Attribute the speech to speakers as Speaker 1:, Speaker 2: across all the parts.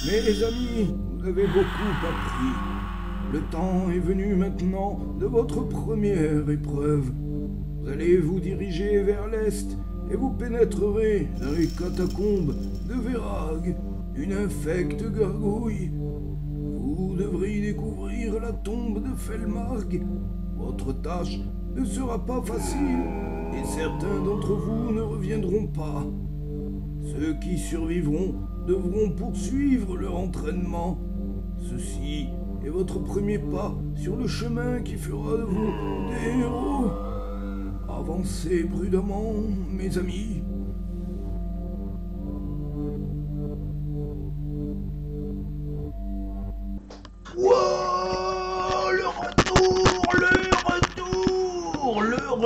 Speaker 1: Mes amis, vous avez beaucoup appris. Le temps est venu maintenant de votre première épreuve. Vous allez vous diriger vers l'est et vous pénétrerez dans les catacombes de Verag, une infecte gargouille. Vous devrez y découvrir la tombe de Felmarg. Votre tâche ne sera pas facile et certains d'entre vous ne reviendront pas. Ceux qui survivront devront poursuivre leur entraînement. Ceci est votre premier pas sur le chemin qui fera de vous des héros. Avancez prudemment, mes amis.
Speaker 2: Wow, le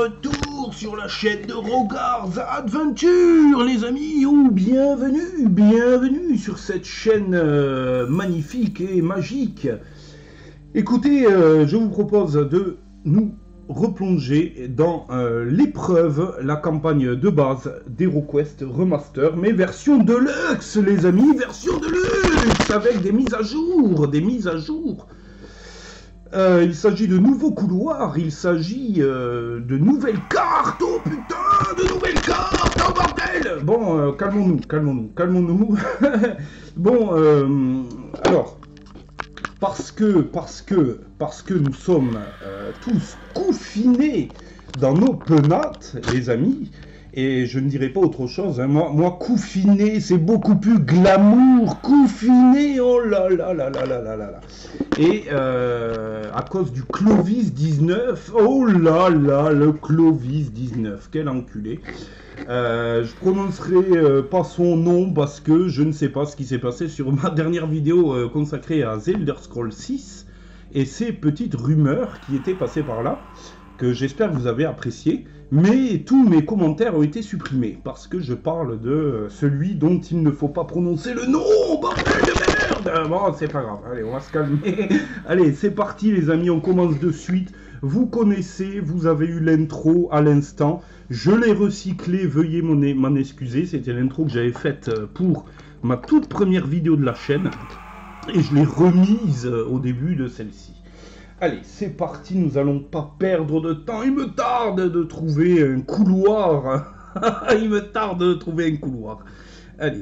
Speaker 2: retour sur la chaîne de Rogar's Adventure, les amis, bienvenue sur cette chaîne magnifique et magique. Écoutez, je vous propose de nous replonger dans l'épreuve, la campagne de base d'HeroQuest Remaster, mais version Deluxe, les amis, version Deluxe, avec des mises à jour, il s'agit de nouveaux couloirs, il s'agit de nouvelles cartes, oh putain, de nouvelles cartes, oh bordel. Bon, calmons-nous, bon, alors, parce que nous sommes tous confinés dans nos penates, les amis, et je ne dirais pas autre chose, hein. Moi, confiné, c'est beaucoup plus glamour, confiné, oh là là là là là là là. Et à cause du Clovis 19, oh là là, le Clovis 19, quel enculé. Je prononcerai pas son nom parce que je ne sais pas ce qui s'est passé sur ma dernière vidéo consacrée à The Elder Scrolls 6 et ces petites rumeurs qui étaient passées par là, que j'espère que vous avez apprécié, mais tous mes commentaires ont été supprimés parce que je parle de celui dont il ne faut pas prononcer le nom, bordel de merde. Bon, c'est pas grave, allez, on va se calmer. Allez, c'est parti les amis, on commence de suite. Vous connaissez, vous avez eu l'intro à l'instant. Je l'ai recyclé, veuillez m'en excuser. C'était l'intro que j'avais faite pour ma toute première vidéo de la chaîne. Et je l'ai remise au début de celle-ci. Allez, c'est parti, nous allons pas perdre de temps. Il me tarde de trouver un couloir. Allez,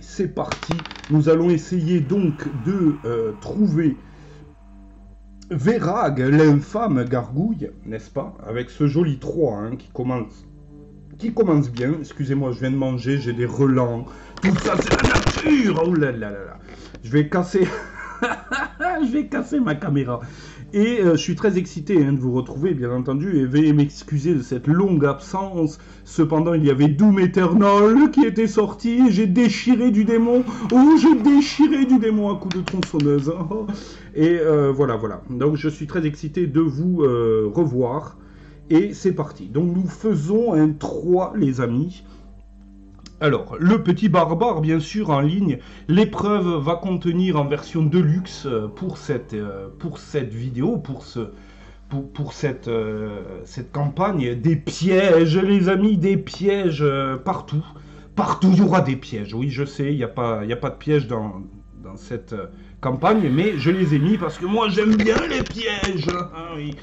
Speaker 2: c'est parti. Nous allons essayer donc de trouver Verag, l'infâme gargouille, n'est-ce pas? Avec ce joli 3 hein, qui commence bien. Excusez-moi, je viens de manger, j'ai des relents. Tout ça, c'est la nature. Oh là là là là. Je vais casser... je vais casser ma caméra. Et je suis très excité hein, de vous retrouver, bien entendu, et veuillez m'excuser de cette longue absence. Cependant, il y avait Doom Eternal qui était sorti, et j'ai déchiré du démon. Oh, j'ai déchiré du démon à coups de tronçonneuse. Et voilà. Donc, je suis très excité de vous revoir. Et c'est parti. Donc, nous faisons un 3, les amis. Alors, le petit barbare, bien sûr, en ligne, l'épreuve va contenir en version Deluxe pour cette vidéo, pour cette campagne, des pièges, les amis, des pièges partout. Partout, il y aura des pièges. Oui, je sais, il n'y a pas de pièges dans cette campagne, mais je les ai mis parce que moi, j'aime bien les pièges. Hein, oui.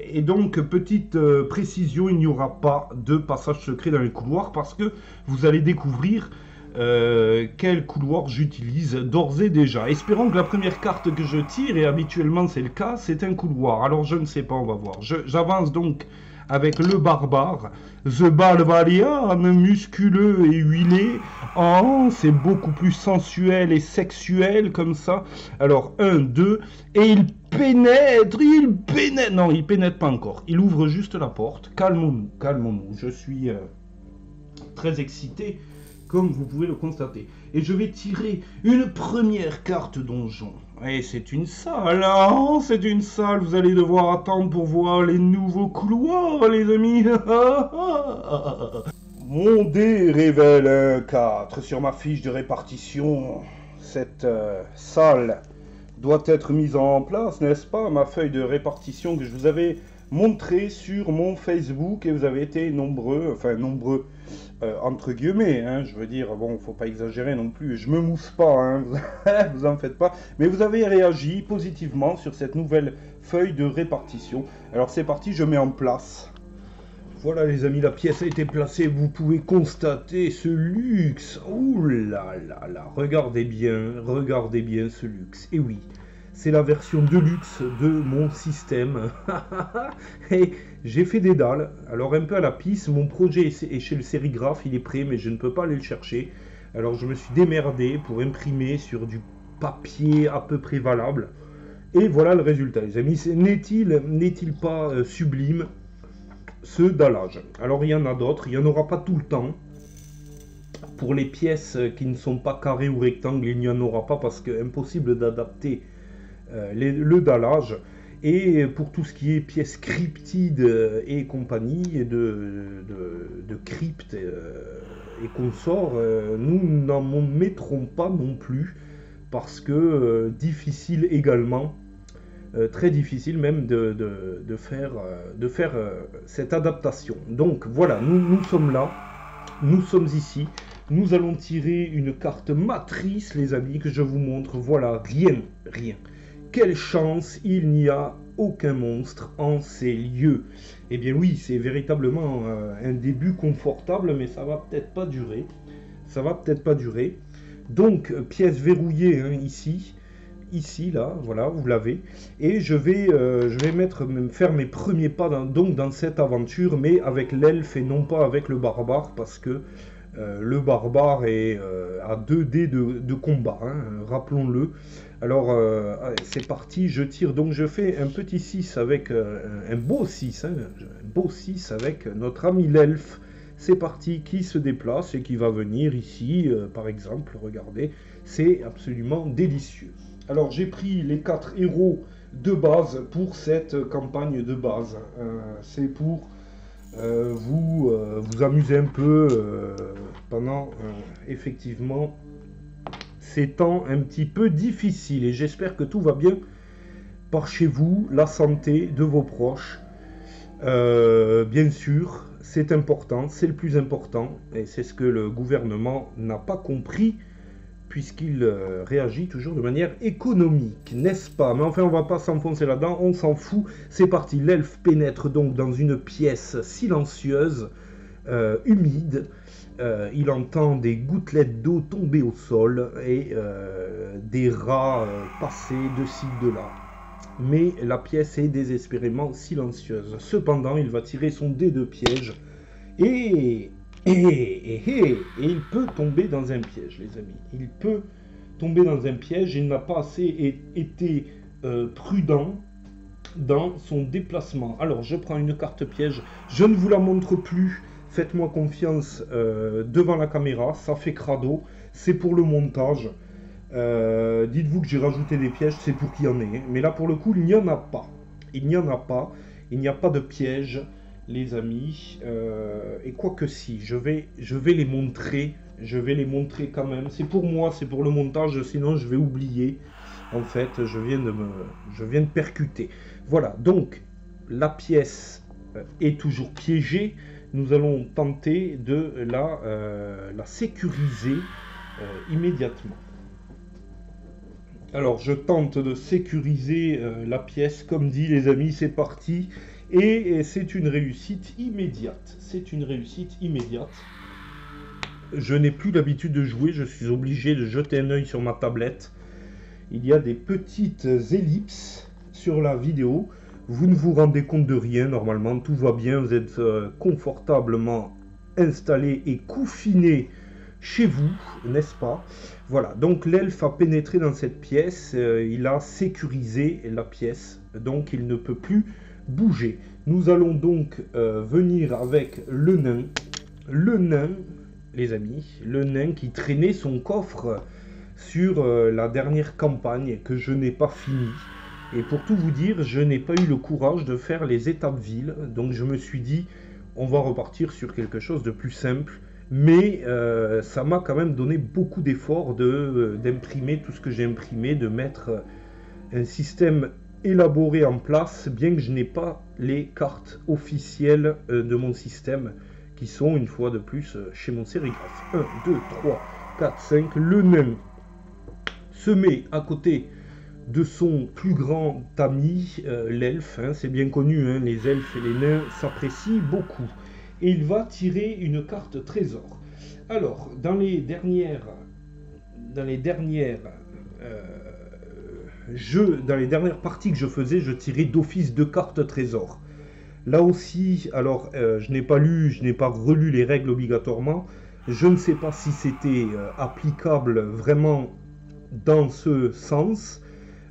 Speaker 2: Et donc, petite précision, il n'y aura pas de passage secret dans les couloirs parce que vous allez découvrir quel couloir j'utilise d'ores et déjà. Espérons que la première carte que je tire, et habituellement c'est le cas, c'est un couloir. Alors je ne sais pas, on va voir. J'avance donc avec le barbare, The Barbarian, musculeux et huilé. Oh, c'est beaucoup plus sensuel et sexuel comme ça. Alors, 1, 2, et il pénètre. Non, il pénètre pas encore. Il ouvre juste la porte. Calmons-nous. Je suis très excité, comme vous pouvez le constater. Et je vais tirer une première carte donjon. Et c'est une salle, hein, c'est une salle. Vous allez devoir attendre pour voir les nouveaux couloirs, les amis. Mon dé révèle un 4 sur ma fiche de répartition. Cette salle doit être mise en place, n'est-ce pas? Ma feuille de répartition que je vous avais montrée sur mon Facebook et vous avez été nombreux, entre guillemets, hein, je veux dire, bon, faut pas exagérer non plus, je me mousse pas, hein, vous en faites pas, mais vous avez réagi positivement sur cette nouvelle feuille de répartition. Alors c'est parti, je mets en place. Voilà les amis, la pièce a été placée, vous pouvez constater ce luxe. Ouh là là là, regardez bien ce luxe. Et oui, c'est la version de luxe de mon système. Et j'ai fait des dalles, alors un peu à la pisse, mon projet est chez le sérigraphe, il est prêt, mais je ne peux pas aller le chercher. Alors je me suis démerdé pour imprimer sur du papier à peu près valable. Et voilà le résultat les amis, n'est-il pas sublime ce dallage? Alors il y en a d'autres, il n'y en aura pas tout le temps. Pour les pièces qui ne sont pas carrées ou rectangles, il n'y en aura pas parce que impossible d'adapter le dallage. Et pour tout ce qui est pièces cryptides et compagnie, de cryptes et consorts, nous n'en mettrons pas non plus parce que difficile également. Très difficile même de faire cette adaptation. Donc voilà, nous sommes là, nous sommes ici, nous allons tirer une carte matrice les amis que je vous montre, voilà, rien. Quelle chance, il n'y a aucun monstre en ces lieux. Eh bien oui, c'est véritablement un début confortable, mais ça va peut-être pas durer, Donc, pièce verrouillée hein, ici, là, voilà, vous l'avez. Et je vais faire mes premiers pas dans cette aventure, mais avec l'elfe et non pas avec le barbare, parce que le barbare est à 2 dés de combat, hein, rappelons-le. Alors, c'est parti, je tire, donc je fais un petit 6 avec un beau 6, hein, un beau 6 avec notre ami l'elfe. C'est parti, qui se déplace et qui va venir ici, par exemple, regardez, c'est absolument délicieux. Alors j'ai pris les 4 héros de base pour cette campagne de base. C'est pour vous amuser un peu pendant effectivement ces temps un petit peu difficiles. Et j'espère que tout va bien par chez vous, la santé de vos proches. Bien sûr, c'est important, c'est le plus important. Et c'est ce que le gouvernement n'a pas compris. Puisqu'il réagit toujours de manière économique, n'est-ce pas? Mais enfin, on va pas s'enfoncer là-dedans, on s'en fout. C'est parti, l'elfe pénètre donc dans une pièce silencieuse, humide. Il entend des gouttelettes d'eau tomber au sol et des rats passer de ci, de là. Mais la pièce est désespérément silencieuse. Cependant, il va tirer son dé de piège et il peut tomber dans un piège, les amis. Il peut tomber dans un piège. Il n'a pas assez été prudent dans son déplacement. Alors, je prends une carte piège. Je ne vous la montre plus. Faites-moi confiance devant la caméra. Ça fait crado. C'est pour le montage. Dites-vous que j'ai rajouté des pièges. C'est pour qu'il y en ait. Mais là, pour le coup, il n'y en a pas. Il n'y a pas de piège. Les amis, et quoi que si, je vais les montrer quand même. C'est pour moi, c'est pour le montage, sinon je vais oublier. En fait, je viens de percuter. Voilà, donc la pièce est toujours piégée. Nous allons tenter de la sécuriser immédiatement. Alors, je tente de sécuriser la pièce, comme dit les amis, c'est parti. Et c'est une réussite immédiate. Je n'ai plus l'habitude de jouer, je suis obligé de jeter un œil sur ma tablette. Il y a des petites ellipses sur la vidéo. Vous ne vous rendez compte de rien, normalement, tout va bien. Vous êtes confortablement installé et coufiné chez vous, n'est-ce pas? Voilà, donc l'elfe a pénétré dans cette pièce, il a sécurisé la pièce, donc il ne peut plus bouger. Nous allons donc venir avec le nain, les amis, le nain qui traînait son coffre sur la dernière campagne que je n'ai pas fini. Et pour tout vous dire, je n'ai pas eu le courage de faire les étapes villes, donc je me suis dit, on va repartir sur quelque chose de plus simple. Mais ça m'a quand même donné beaucoup d'efforts d'imprimer tout ce que j'ai imprimé, de mettre un système élaboré en place, bien que je n'ai pas les cartes officielles de mon système qui sont une fois de plus chez mon sérigraphe. 1, 2, 3, 4, 5. Le nain se met à côté de son plus grand ami, l'elfe. C'est bien connu, les elfes et les nains s'apprécient beaucoup. Et il va tirer une carte trésor. Alors, dans les dernières parties que je faisais, je tirais d'office 2 cartes trésor. Là aussi, alors, je n'ai pas relu les règles obligatoirement. Je ne sais pas si c'était applicable vraiment dans ce sens.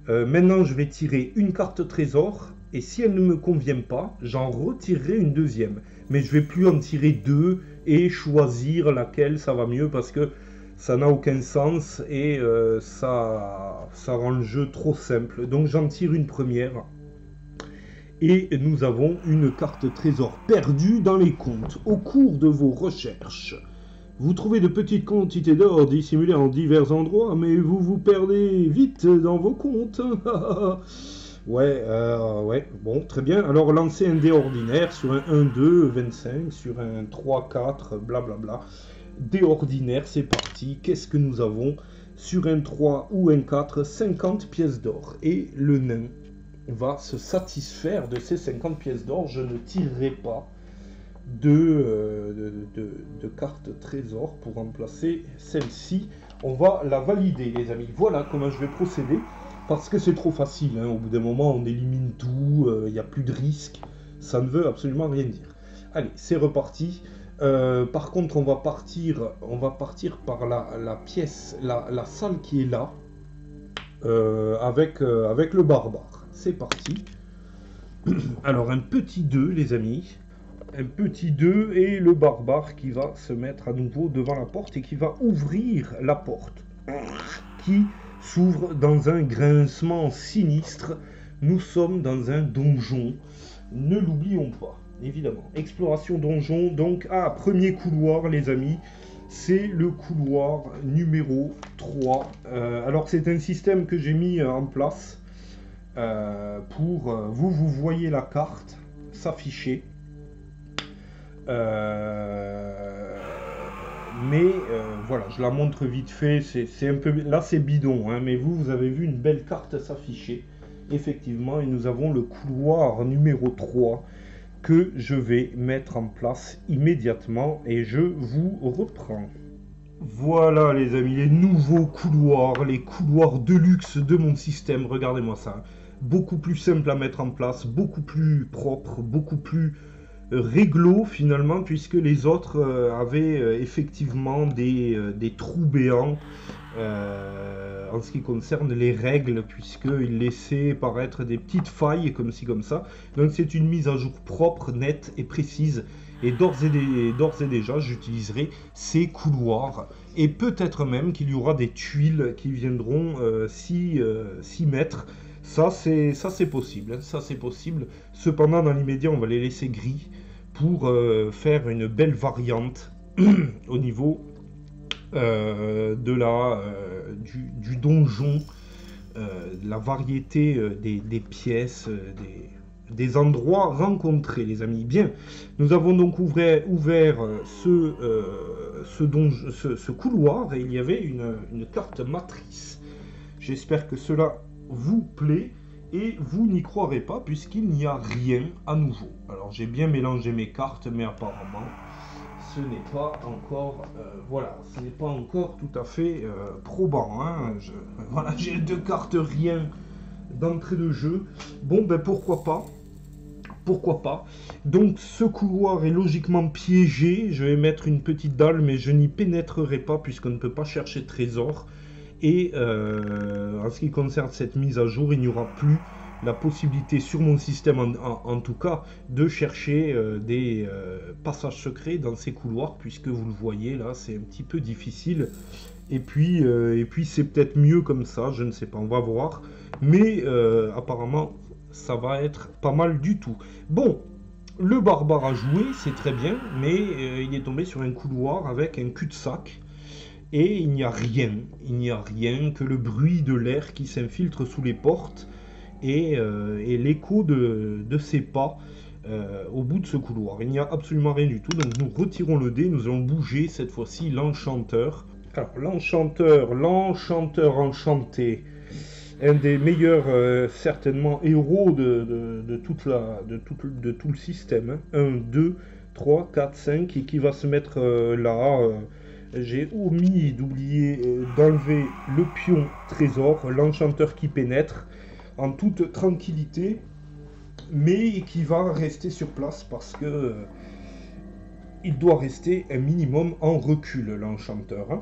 Speaker 2: Maintenant, je vais tirer une carte trésor. Et si elle ne me convient pas, j'en retirerai une deuxième. Mais je ne vais plus en tirer 2 et choisir laquelle ça va mieux parce que ça n'a aucun sens et ça rend le jeu trop simple. Donc j'en tire une première. Et nous avons une carte trésor perdue dans les comptes. Au cours de vos recherches, vous trouvez de petites quantités d'or dissimulées en divers endroits, mais vous vous perdez vite dans vos comptes. Ouais, bon, très bien. Alors, lancez un dé ordinaire sur un 1, 2, 25, sur un 3, 4, blablabla. Dé ordinaire, c'est parti. Qu'est-ce que nous avons? Sur un 3 ou un 4, 50 pièces d'or. Et le nain va se satisfaire de ces 50 pièces d'or. Je ne tirerai pas de carte trésor pour remplacer celle-ci. On va la valider, les amis. Voilà comment je vais procéder. Parce que c'est trop facile, au bout d'un moment on élimine tout, il n'y a plus de risque, ça ne veut absolument rien dire. Allez, c'est reparti. Par contre on va partir par la pièce, la salle qui est là, avec le barbare. C'est parti. Alors un petit 2 les amis, un petit 2 et le barbare qui va se mettre à nouveau devant la porte et qui va ouvrir la porte. Qui s'ouvre dans un grincement sinistre. Nous sommes dans un donjon. Ne l'oublions pas, évidemment. Exploration donjon, donc, premier couloir, les amis. C'est le couloir numéro 3. Alors, c'est un système que j'ai mis en place pour... vous voyez la carte s'afficher. Mais voilà, je la montre vite fait, c'est un peu... Là c'est bidon, mais vous avez vu une belle carte s'afficher, effectivement, et nous avons le couloir numéro 3 que je vais mettre en place immédiatement, et je vous reprends. Voilà les amis, les nouveaux couloirs, les couloirs de luxe de mon système, regardez-moi ça. Beaucoup plus simple à mettre en place, beaucoup plus propre, beaucoup plus... réglo finalement, puisque les autres avaient effectivement des trous béants en ce qui concerne les règles, puisqu'ils laissaient paraître des petites failles comme ci comme ça. Donc c'est une mise à jour propre, nette et précise, et d'ores et déjà j'utiliserai ces couloirs, et peut-être même qu'il y aura des tuiles qui viendront s'y mettre. Ça c'est possible, ça c'est possible. Cependant dans l'immédiat on va les laisser gris pour faire une belle variante au niveau du donjon, la variété des pièces, des endroits rencontrés, les amis. Bien, nous avons donc ouvert ce couloir et il y avait une carte matrice. J'espère que cela vous plaît et vous n'y croirez pas puisqu'il n'y a rien à nouveau. Alors j'ai bien mélangé mes cartes, mais apparemment ce n'est pas encore ce n'est pas encore tout à fait probant. Voilà, j'ai 2 cartes rien d'entrée de jeu. Bon ben pourquoi pas. Donc ce couloir est logiquement piégé. Je vais mettre une petite dalle, mais je n'y pénétrerai pas puisqu'on ne peut pas chercher de trésor. Et en ce qui concerne cette mise à jour, il n'y aura plus la possibilité sur mon système en tout cas de chercher des passages secrets dans ces couloirs, puisque vous le voyez là c'est un petit peu difficile, et puis c'est peut-être mieux comme ça, je ne sais pas, on va voir, mais apparemment ça va être pas mal du tout. Bon, le barbare a joué, c'est très bien, mais il est tombé sur un couloir avec un cul-de-sac. Et il n'y a rien que le bruit de l'air qui s'infiltre sous les portes et l'écho de ses pas au bout de ce couloir. Il n'y a absolument rien du tout, donc nous retirons le dé, nous allons bouger cette fois-ci l'enchanteur. Alors l'enchanteur enchanté, un des meilleurs certainement héros de tout le système. Hein. 1, 2, 3, 4, 5 et qui va se mettre là. J'ai omis d'oublier d'enlever le pion trésor, l'enchanteur qui pénètre en toute tranquillité, mais qui va rester sur place parce que il doit rester un minimum en recul, l'enchanteur. Hein.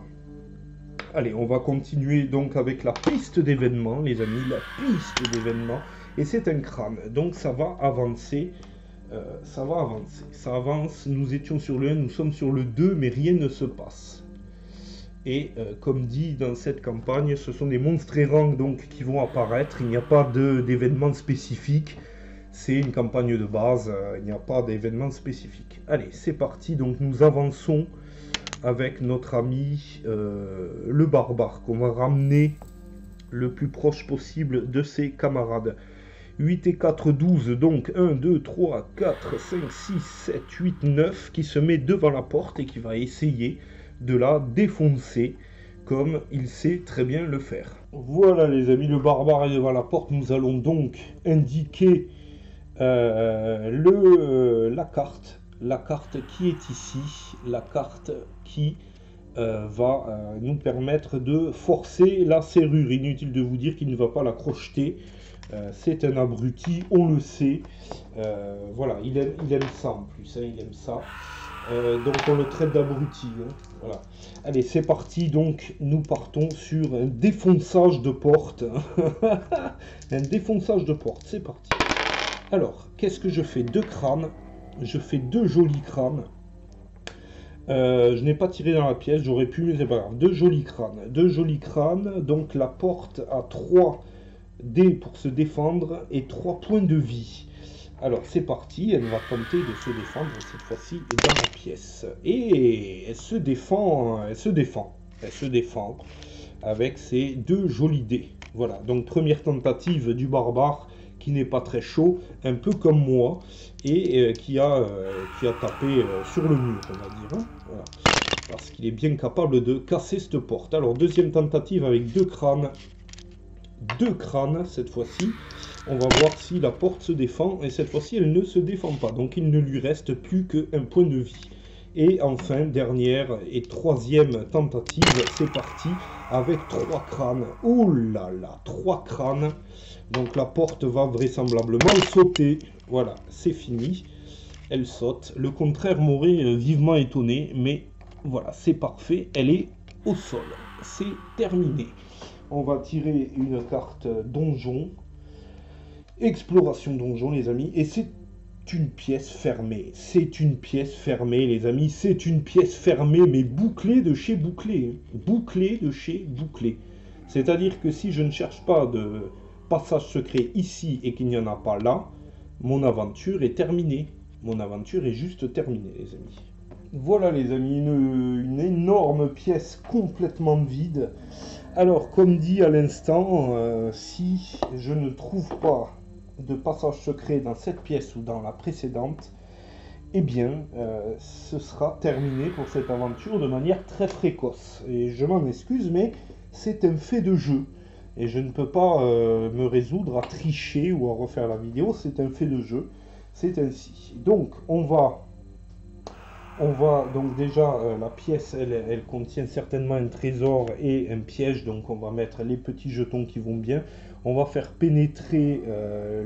Speaker 2: Allez, on va continuer donc avec la piste d'événements, les amis, la piste d'événements, et c'est un crâne, donc ça va avancer. Ça avance, nous étions sur le 1, nous sommes sur le 2, mais rien ne se passe. Et comme dit dans cette campagne, ce sont des monstres errants donc, qui vont apparaître, il n'y a pas d'événement spécifique, c'est une campagne de base, il n'y a pas d'événement spécifique. Allez, c'est parti, donc nous avançons avec notre ami le barbare, qu'on va ramener le plus proche possible de ses camarades. 8 et 4, 12, donc 1, 2, 3, 4, 5, 6, 7, 8, 9, qui se met devant la porte et qui va essayer de la défoncer, comme il sait très bien le faire. Voilà les amis, le barbare est devant la porte, nous allons donc indiquer la carte qui est ici, la carte qui va nous permettre de forcer la serrure. Inutile de vous dire qu'il ne va pas la crocheter. C'est un abruti, on le sait. Voilà, il aime ça en plus, hein, il aime ça. Donc on le traite d'abruti. Hein, voilà. Allez, c'est parti. Donc nous partons sur un défonçage de porte. Un défonçage de porte, c'est parti. Alors, qu'est-ce que je fais? 2 crânes. Je fais 2 jolis crânes. Je n'ai pas tiré dans la pièce, j'aurais pu, mais c'est pas grave. 2 jolis crânes. 2 jolis crânes. Donc la porte a 3 dés pour se défendre et 3 points de vie. Alors c'est parti, elle va tenter de se défendre cette fois-ci dans la pièce. Et elle se défend avec ses 2 jolis dés. Voilà, donc première tentative du barbare qui n'est pas très chaud, un peu comme moi, et qui a tapé sur le mur, on va dire. Hein, voilà. Parce qu'il est bien capable de casser cette porte. Alors deuxième tentative avec 2 crânes. 2 crânes cette fois-ci. On va voir si la porte se défend. Et cette fois-ci, elle ne se défend pas. Donc il ne lui reste plus qu'un point de vie. Et enfin, dernière et troisième tentative. C'est parti avec 3 crânes. Oh là là, 3 crânes. Donc la porte va vraisemblablement sauter. Voilà, c'est fini. Elle saute. Le contraire m'aurait vivement étonné. Mais voilà, c'est parfait. Elle est au sol. C'est terminé. On va tirer une carte donjon. Exploration donjon, les amis. Et c'est une pièce fermée. C'est une pièce fermée, les amis. C'est une pièce fermée, mais bouclée de chez bouclée. Bouclée de chez bouclée. C'est-à-dire que si je ne cherche pas de passage secret ici et qu'il n'y en a pas là, mon aventure est terminée. Mon aventure est juste terminée, les amis. Voilà, les amis, une énorme pièce complètement vide. Alors, comme dit à l'instant, si je ne trouve pas de passage secret dans cette pièce ou dans la précédente, eh bien, ce sera terminé pour cette aventure de manière très précoce. Et je m'en excuse, mais c'est un fait de jeu. Et je ne peux pas me résoudre à tricher ou à refaire la vidéo, c'est un fait de jeu. C'est ainsi. Donc, on va donc déjà, la pièce, elle contient certainement un trésor et un piège, donc on va mettre les petits jetons qui vont bien. On va faire pénétrer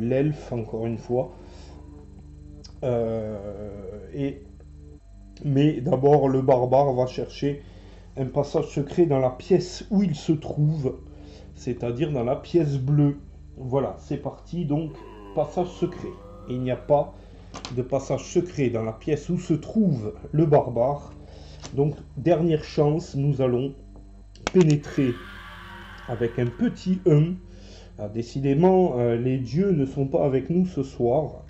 Speaker 2: l'elfe, encore une fois. Mais d'abord, le barbare va chercher un passage secret dans la pièce où il se trouve, c'est-à-dire dans la pièce bleue. Voilà, c'est parti, donc, passage secret. Et il n'y a pas de passage secret dans la pièce où se trouve le barbare. Donc, dernière chance, nous allons pénétrer avec un petit 1. Ah, décidément, les dieux ne sont pas avec nous ce soir.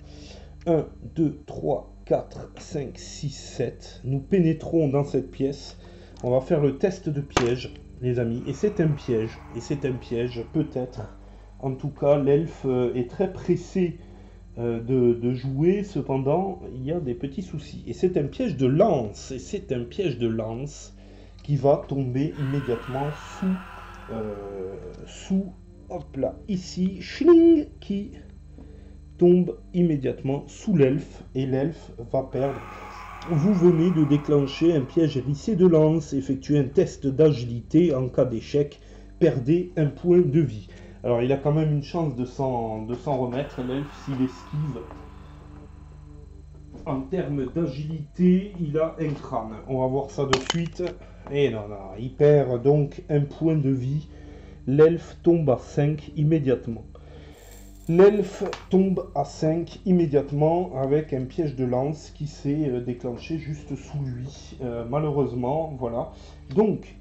Speaker 2: 1, 2, 3, 4, 5, 6, 7. Nous pénétrons dans cette pièce. On va faire le test de piège, les amis. Et c'est un piège. Et c'est un piège, peut-être. En tout cas, l'elfe est très pressé
Speaker 3: de jouer, cependant, il y a des petits soucis. Et c'est un piège de lance, et c'est un piège de lance qui va tomber immédiatement sous hop là, ici, schling, qui tombe immédiatement sous l'elfe, et l'elfe va perdre. Vous venez de déclencher un piège hérissé de lance, effectuez un test d'agilité, en cas d'échec, perdez un point de vie. Alors il a quand même une chance de s'en remettre, l'elfe, s'il esquive. En termes d'agilité, il a un crâne. On va voir ça de suite. Et non, il perd donc un point de vie. L'elfe tombe à 5 immédiatement. L'elfe tombe à 5 immédiatement avec un piège de lance qui s'est déclenché juste sous lui. Malheureusement, voilà. Donc,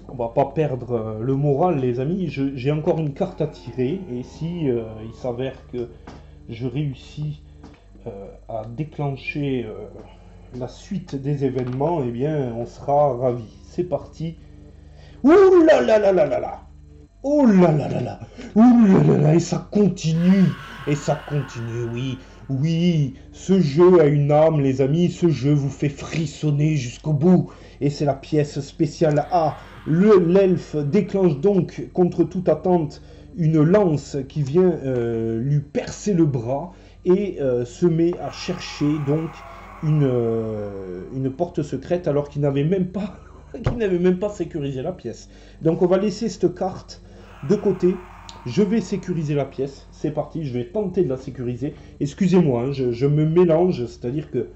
Speaker 3: on va pas perdre le moral, les amis. J'ai encore une carte à tirer. Et si il s'avère que je réussis à déclencher la suite des événements, eh bien, on sera ravis. C'est parti. Ouh là là là là là là. Oh là là là là. Ouh là là là. Et ça continue. Et ça continue, oui. Oui, ce jeu a une âme, les amis. Ce jeu vous fait frissonner jusqu'au bout. Et c'est la pièce spéciale A. L'elfe déclenche donc, contre toute attente, une lance qui vient lui percer le bras et se met à chercher donc une porte secrète alors qu'il n'avait même pas sécurisé la pièce. Donc on va laisser cette carte de côté. Je vais sécuriser la pièce. C'est parti, je vais tenter de la sécuriser. Excusez-moi, hein, je me mélange, c'est-à-dire que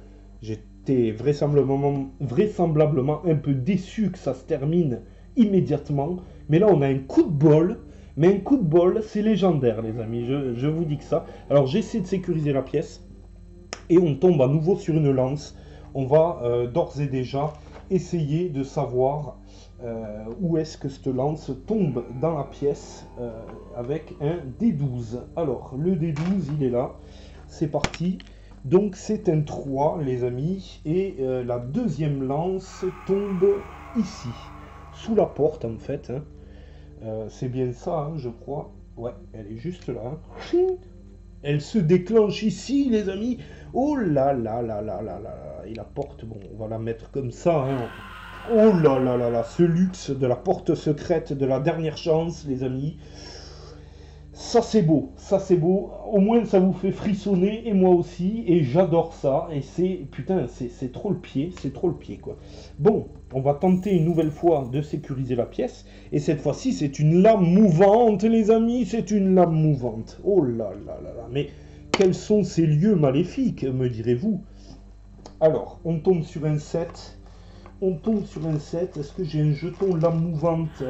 Speaker 3: j'étais vraisemblablement un peu déçu que ça se termine immédiatement. Mais là, on a un coup de bol. Mais un coup de bol, c'est légendaire, les amis. Je vous dis que ça. Alors, j'essaie de sécuriser la pièce. Et on tombe à nouveau sur une lance. On va d'ores et déjà essayer de savoir où est-ce que cette lance tombe dans la pièce avec un D12. Alors, le D12, il est là. C'est parti. Donc, c'est un 3, les amis. Et la deuxième lance tombe ici. Sous la porte, en fait. Hein. C'est bien ça, hein, je crois. Ouais, elle est juste là. Hein. Elle se déclenche ici, les amis. Oh là là là là là là. Et la porte, bon, on va la mettre comme ça. Hein. Oh là là là là. Ce luxe de la porte secrète de la dernière chance, les amis. Ça c'est beau, ça c'est beau. Au moins ça vous fait frissonner, et moi aussi. Et j'adore ça. Et c'est, putain, c'est trop le pied. C'est trop le pied, quoi. Bon, on va tenter une nouvelle fois de sécuriser la pièce. Et cette fois-ci, c'est une lame mouvante, les amis. C'est une lame mouvante. Oh là là là là. Mais quels sont ces lieux maléfiques, me direz-vous? Alors, on tombe sur un 7. On tombe sur un 7. Est-ce que j'ai un jeton lame mouvante?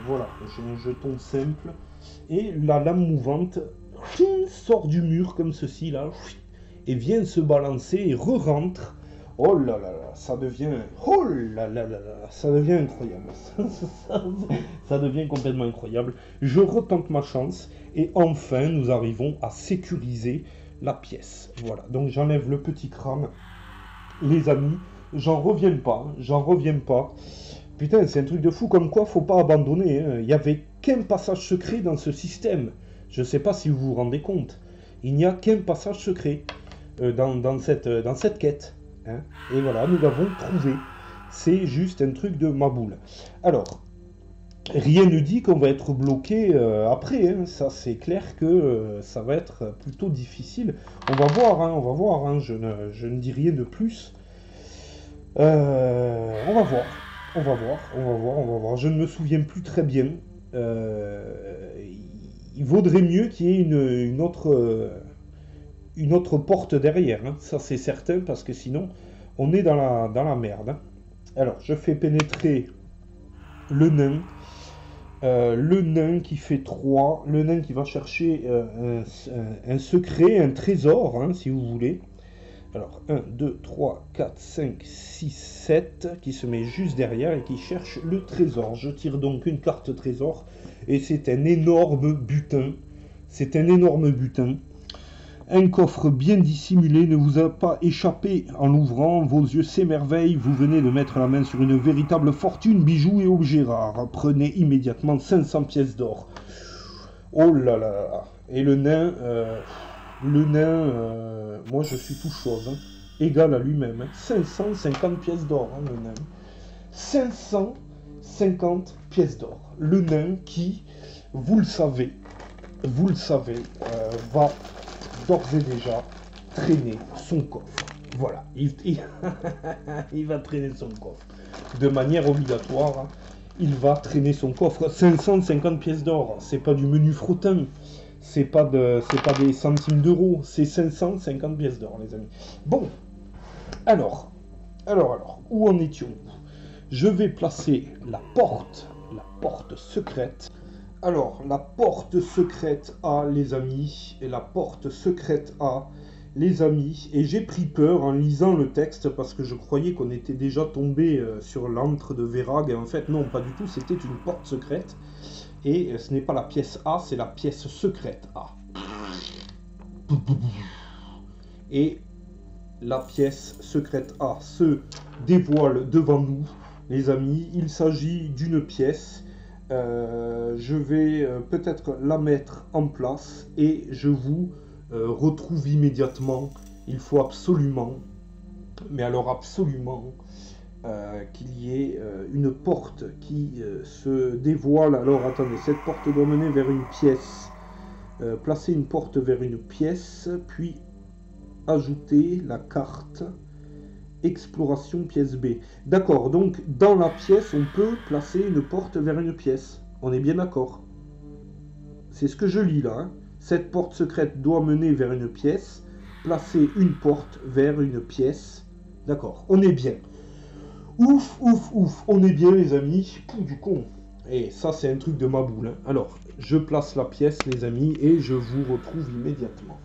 Speaker 3: Voilà, j'ai un jeton simple. Et la lame mouvante sort du mur comme ceci, là. Et vient se balancer et re-rentre. Oh là là là, ça devient... Oh là là là là, ça devient incroyable. Ça devient complètement incroyable. Je retente ma chance. Et enfin, nous arrivons à sécuriser la pièce. Voilà, donc j'enlève le petit crâne. Les amis, j'en reviens pas. J'en reviens pas. Putain, c'est un truc de fou, comme quoi faut pas abandonner. Hein. Il n'y avait qu'un passage secret dans ce système. Je ne sais pas si vous vous rendez compte. Il n'y a qu'un passage secret dans cette quête. Hein. Et voilà, nous l'avons trouvé. C'est juste un truc de ma boule. Alors, rien ne dit qu'on va être bloqué après. Hein. Ça, c'est clair que ça va être plutôt difficile. On va voir, hein, on va voir. Hein. Je ne dis rien de plus. On va voir. On va voir. Je ne me souviens plus très bien. Il vaudrait mieux qu'il y ait une autre porte derrière. Hein. Ça, c'est certain, parce que sinon, on est dans la merde. Hein. Alors, je fais pénétrer le nain. Le nain qui fait 3. Le nain qui va chercher un secret, un trésor, hein, si vous voulez. Alors, 1, 2, 3, 4, 5, 6, 7, qui se met juste derrière et qui cherche le trésor. Je tire donc une carte trésor, et c'est un énorme butin. C'est un énorme butin. Un coffre bien dissimulé ne vous a pas échappé en l'ouvrant. Vos yeux s'émerveillent. Vous venez de mettre la main sur une véritable fortune, bijoux et objets rares. Prenez immédiatement 500 pièces d'or. Oh là là là. Et le nain... Le nain, moi je suis tout chose, hein, égal à lui-même. Hein. 550 pièces d'or, hein, le nain. 550 pièces d'or. Le nain qui, vous le savez, va d'ores et déjà traîner son coffre. Voilà, il va traîner son coffre. De manière obligatoire, hein, il va traîner son coffre. 550 pièces d'or, c'est pas du menu frottin. C'est pas des centimes d'euros, c'est 550 pièces d'or, les amis. Bon, alors, où en étions-nous? Je vais placer la porte secrète. Alors, la porte secrète A, les amis, et la porte secrète A, les amis, et j'ai pris peur en lisant le texte parce que je croyais qu'on était déjà tombé sur l'antre de Verag, et en fait, non, pas du tout, c'était une porte secrète. Et ce n'est pas la pièce A, c'est la pièce secrète A. Et la pièce secrète A se dévoile devant nous, les amis. Il s'agit d'une pièce. Je vais peut-être la mettre en place et je vous retrouve immédiatement. Il faut absolument, mais alors absolument, qu'il y ait une porte qui se dévoile. Alors attendez, cette porte doit mener vers une pièce. Placer une porte vers une pièce, puis ajouter la carte exploration pièce B. D'accord, donc dans la pièce, on peut placer une porte vers une pièce. On est bien d'accord. C'est ce que je lis là. Hein. Cette porte secrète doit mener vers une pièce. Placer une porte vers une pièce. D'accord, on est bien. Ouf, on est bien les amis, pou du con. Et ça c'est un truc de ma boule. Hein. Alors, je place la pièce les amis et je vous retrouve immédiatement.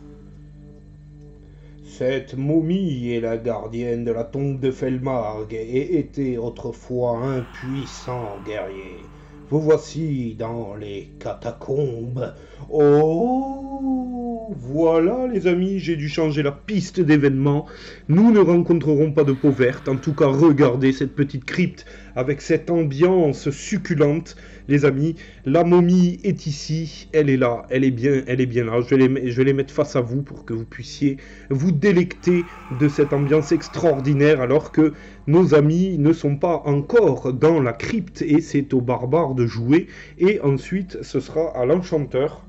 Speaker 3: Cette momie est la gardienne de la tombe de Felmarg et était autrefois un puissant guerrier. Vous voici dans les catacombes. Oh, voilà les amis, j'ai dû changer la piste d'événements. Nous ne rencontrerons pas de peau verte. En tout cas, regardez cette petite crypte avec cette ambiance succulente. Les amis, la momie est ici, elle est là, elle est bien là. Je vais les mettre face à vous pour que vous puissiez vous délecter de cette ambiance extraordinaire alors que nos amis ne sont pas encore dans la crypte et c'est aux barbares de jouer. Et ensuite, ce sera à l'enchanteur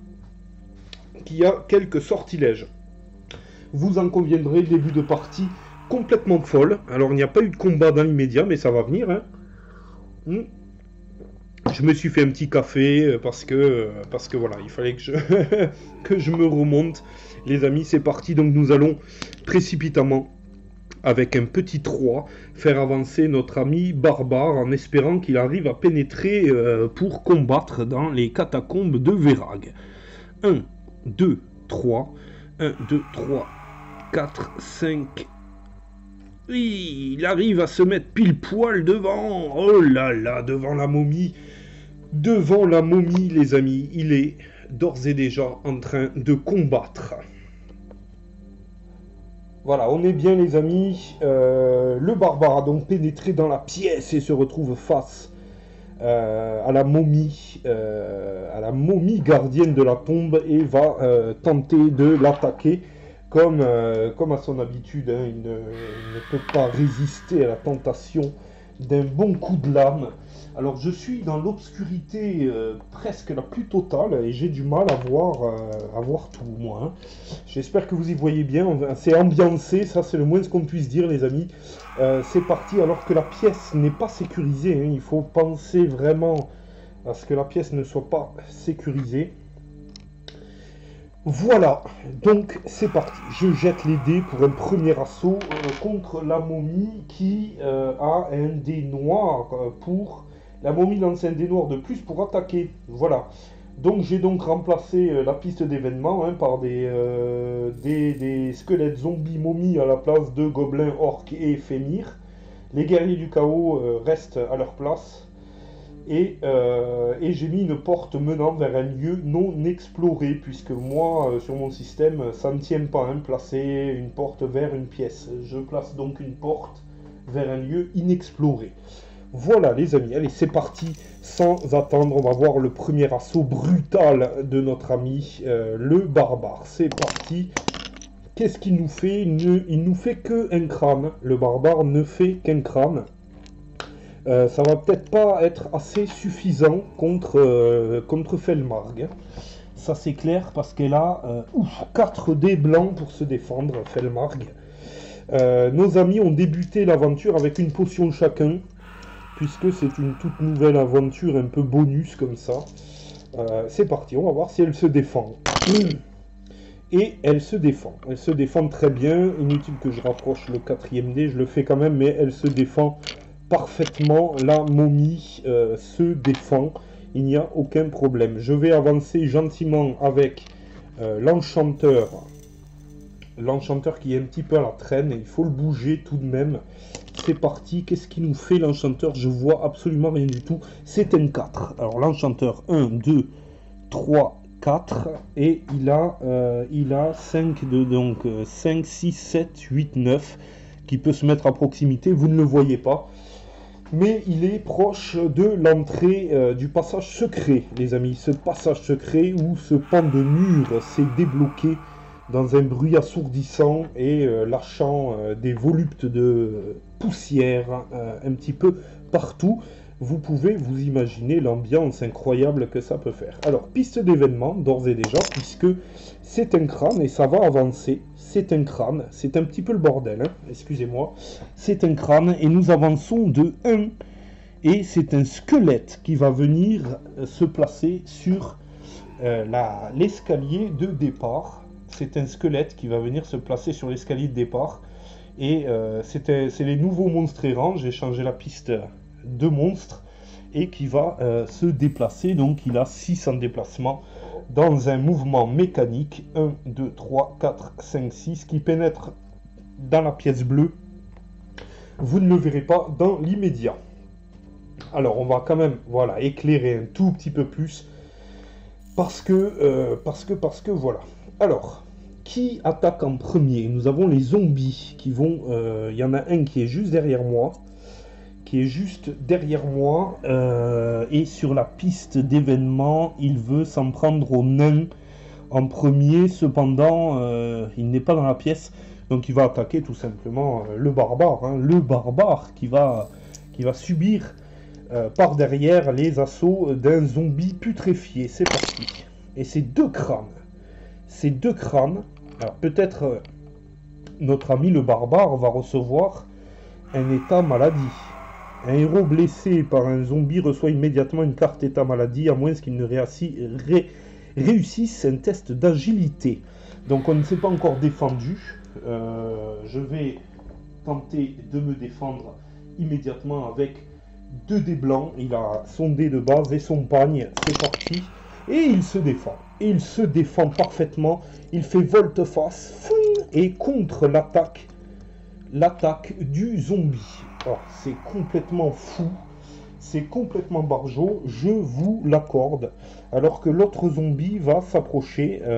Speaker 3: qui a quelques sortilèges. Vous en conviendrez, début de partie complètement folle. Alors, il n'y a pas eu de combat dans l'immédiat, mais ça va venir. Hein. Je me suis fait un petit café parce que voilà, il fallait que je me remonte. Les amis, c'est parti. Donc, nous allons précipitamment, avec un petit 3, faire avancer notre ami barbare en espérant qu'il arrive à pénétrer pour combattre dans les catacombes de Verag. 1, 2, 3. 1, 2, 3, 4, 5. Oui, il arrive à se mettre pile poil devant. Oh là là, devant la momie. Devant la momie, les amis. Il est d'ores et déjà en train de combattre. Voilà, on est bien les amis. Le barbare a donc pénétré dans la pièce et se retrouve face à la momie gardienne de la tombe et va tenter de l'attaquer comme à son habitude. Hein, il ne peut pas résister à la tentation d'un bon coup de lame. Alors je suis dans l'obscurité presque la plus totale et j'ai du mal à voir tout moi. Hein. J'espère que vous y voyez bien, c'est ambiancé, ça c'est le moins qu'on puisse dire les amis. C'est parti alors que la pièce n'est pas sécurisée, hein. Il faut penser vraiment à ce que la pièce ne soit pas sécurisée. Voilà, donc c'est parti, je jette les dés pour un premier assaut contre la momie qui a un dé noir pour... La momie lance un dé noir de plus pour attaquer, voilà. Donc j'ai donc remplacé la piste d'événements hein, par des squelettes zombies momies à la place de gobelins, orques et fémires. Les guerriers du chaos restent à leur place. Et j'ai mis une porte menant vers un lieu non exploré, puisque moi, sur mon système, ça ne tient pas, hein, placer une porte vers une pièce. Je place donc une porte vers un lieu inexploré. Voilà les amis, allez c'est parti, sans attendre, on va voir le premier assaut brutal de notre ami, le barbare. C'est parti, qu'est-ce qu'il nous fait? Il nous fait qu'un crâne. Le barbare ne fait qu'un crâne. Ça va peut-être pas être assez suffisant contre Felmarg. Ça c'est clair parce qu'elle a 4 dés blancs pour se défendre, Felmarg. Nos amis ont débuté l'aventure avec une potion chacun, puisque c'est une toute nouvelle aventure un peu bonus comme ça. C'est parti, on va voir si elle se défend. Et elle se défend. Elle se défend très bien. Inutile que je rapproche le 4e dé, je le fais quand même, mais elle se défend parfaitement. La momie se défend. Il n'y a aucun problème. Je vais avancer gentiment avec l'enchanteur. L'enchanteur qui est un petit peu à la traîne. Il faut le bouger tout de même. C'est parti. Qu'est-ce qu'il nous fait l'enchanteur? Je vois absolument rien du tout. C'est un 4. Alors l'enchanteur 1, 2, 3, 4. Et il a 5, donc 5, 6, 7, 8, 9. Qui peut se mettre à proximité. Vous ne le voyez pas. Mais il est proche de l'entrée du passage secret, les amis. Ce passage secret où ce pan de mur s'est débloqué dans un bruit assourdissant et lâchant des voluptes de poussière un petit peu partout. Vous pouvez vous imaginer l'ambiance incroyable que ça peut faire. Alors, piste d'événement, d'ores et déjà, puisque c'est un crâne et ça va avancer. C'est un crâne, c'est un petit peu le bordel, hein, excusez-moi. C'est un crâne et nous avançons de 1. Et c'est un squelette qui va venir se placer sur l'escalier de départ. C'est un squelette qui va venir se placer sur l'escalier de départ. Et c'est les nouveaux monstres errants. J'ai changé la piste de monstres. Et qui va se déplacer. Donc il a 6 en déplacement dans un mouvement mécanique. 1, 2, 3, 4, 5, 6 qui pénètre dans la pièce bleue. Vous ne le verrez pas dans l'immédiat. Alors on va quand même éclairer un tout petit peu plus. Parce que voilà. Alors, qui attaque en premier? Nous avons les zombies qui vont... Il y en a un qui est juste derrière moi. Et sur la piste d'événement, il veut s'en prendre au nain en premier. Cependant, il n'est pas dans la pièce. Donc il va attaquer tout simplement le barbare. Hein, le barbare qui va subir par derrière les assauts d'un zombie putréfié. C'est parti. Et c'est 2 crânes. Ces 2 crânes. Alors peut-être notre ami le barbare va recevoir un état maladie. Un héros blessé par un zombie reçoit immédiatement une carte état maladie, à moins qu'il ne réussisse un test d'agilité. Donc on ne s'est pas encore défendu. Je vais tenter de me défendre immédiatement avec 2 dés blancs. Il a son dé de base et son pagne. C'est parti. Et il se défend. Et il se défend parfaitement. Il fait volte-face et contre l'attaque du zombie. Oh, c'est complètement fou, c'est complètement barjot, je vous l'accorde. Alors que l'autre zombie va s'approcher, 1,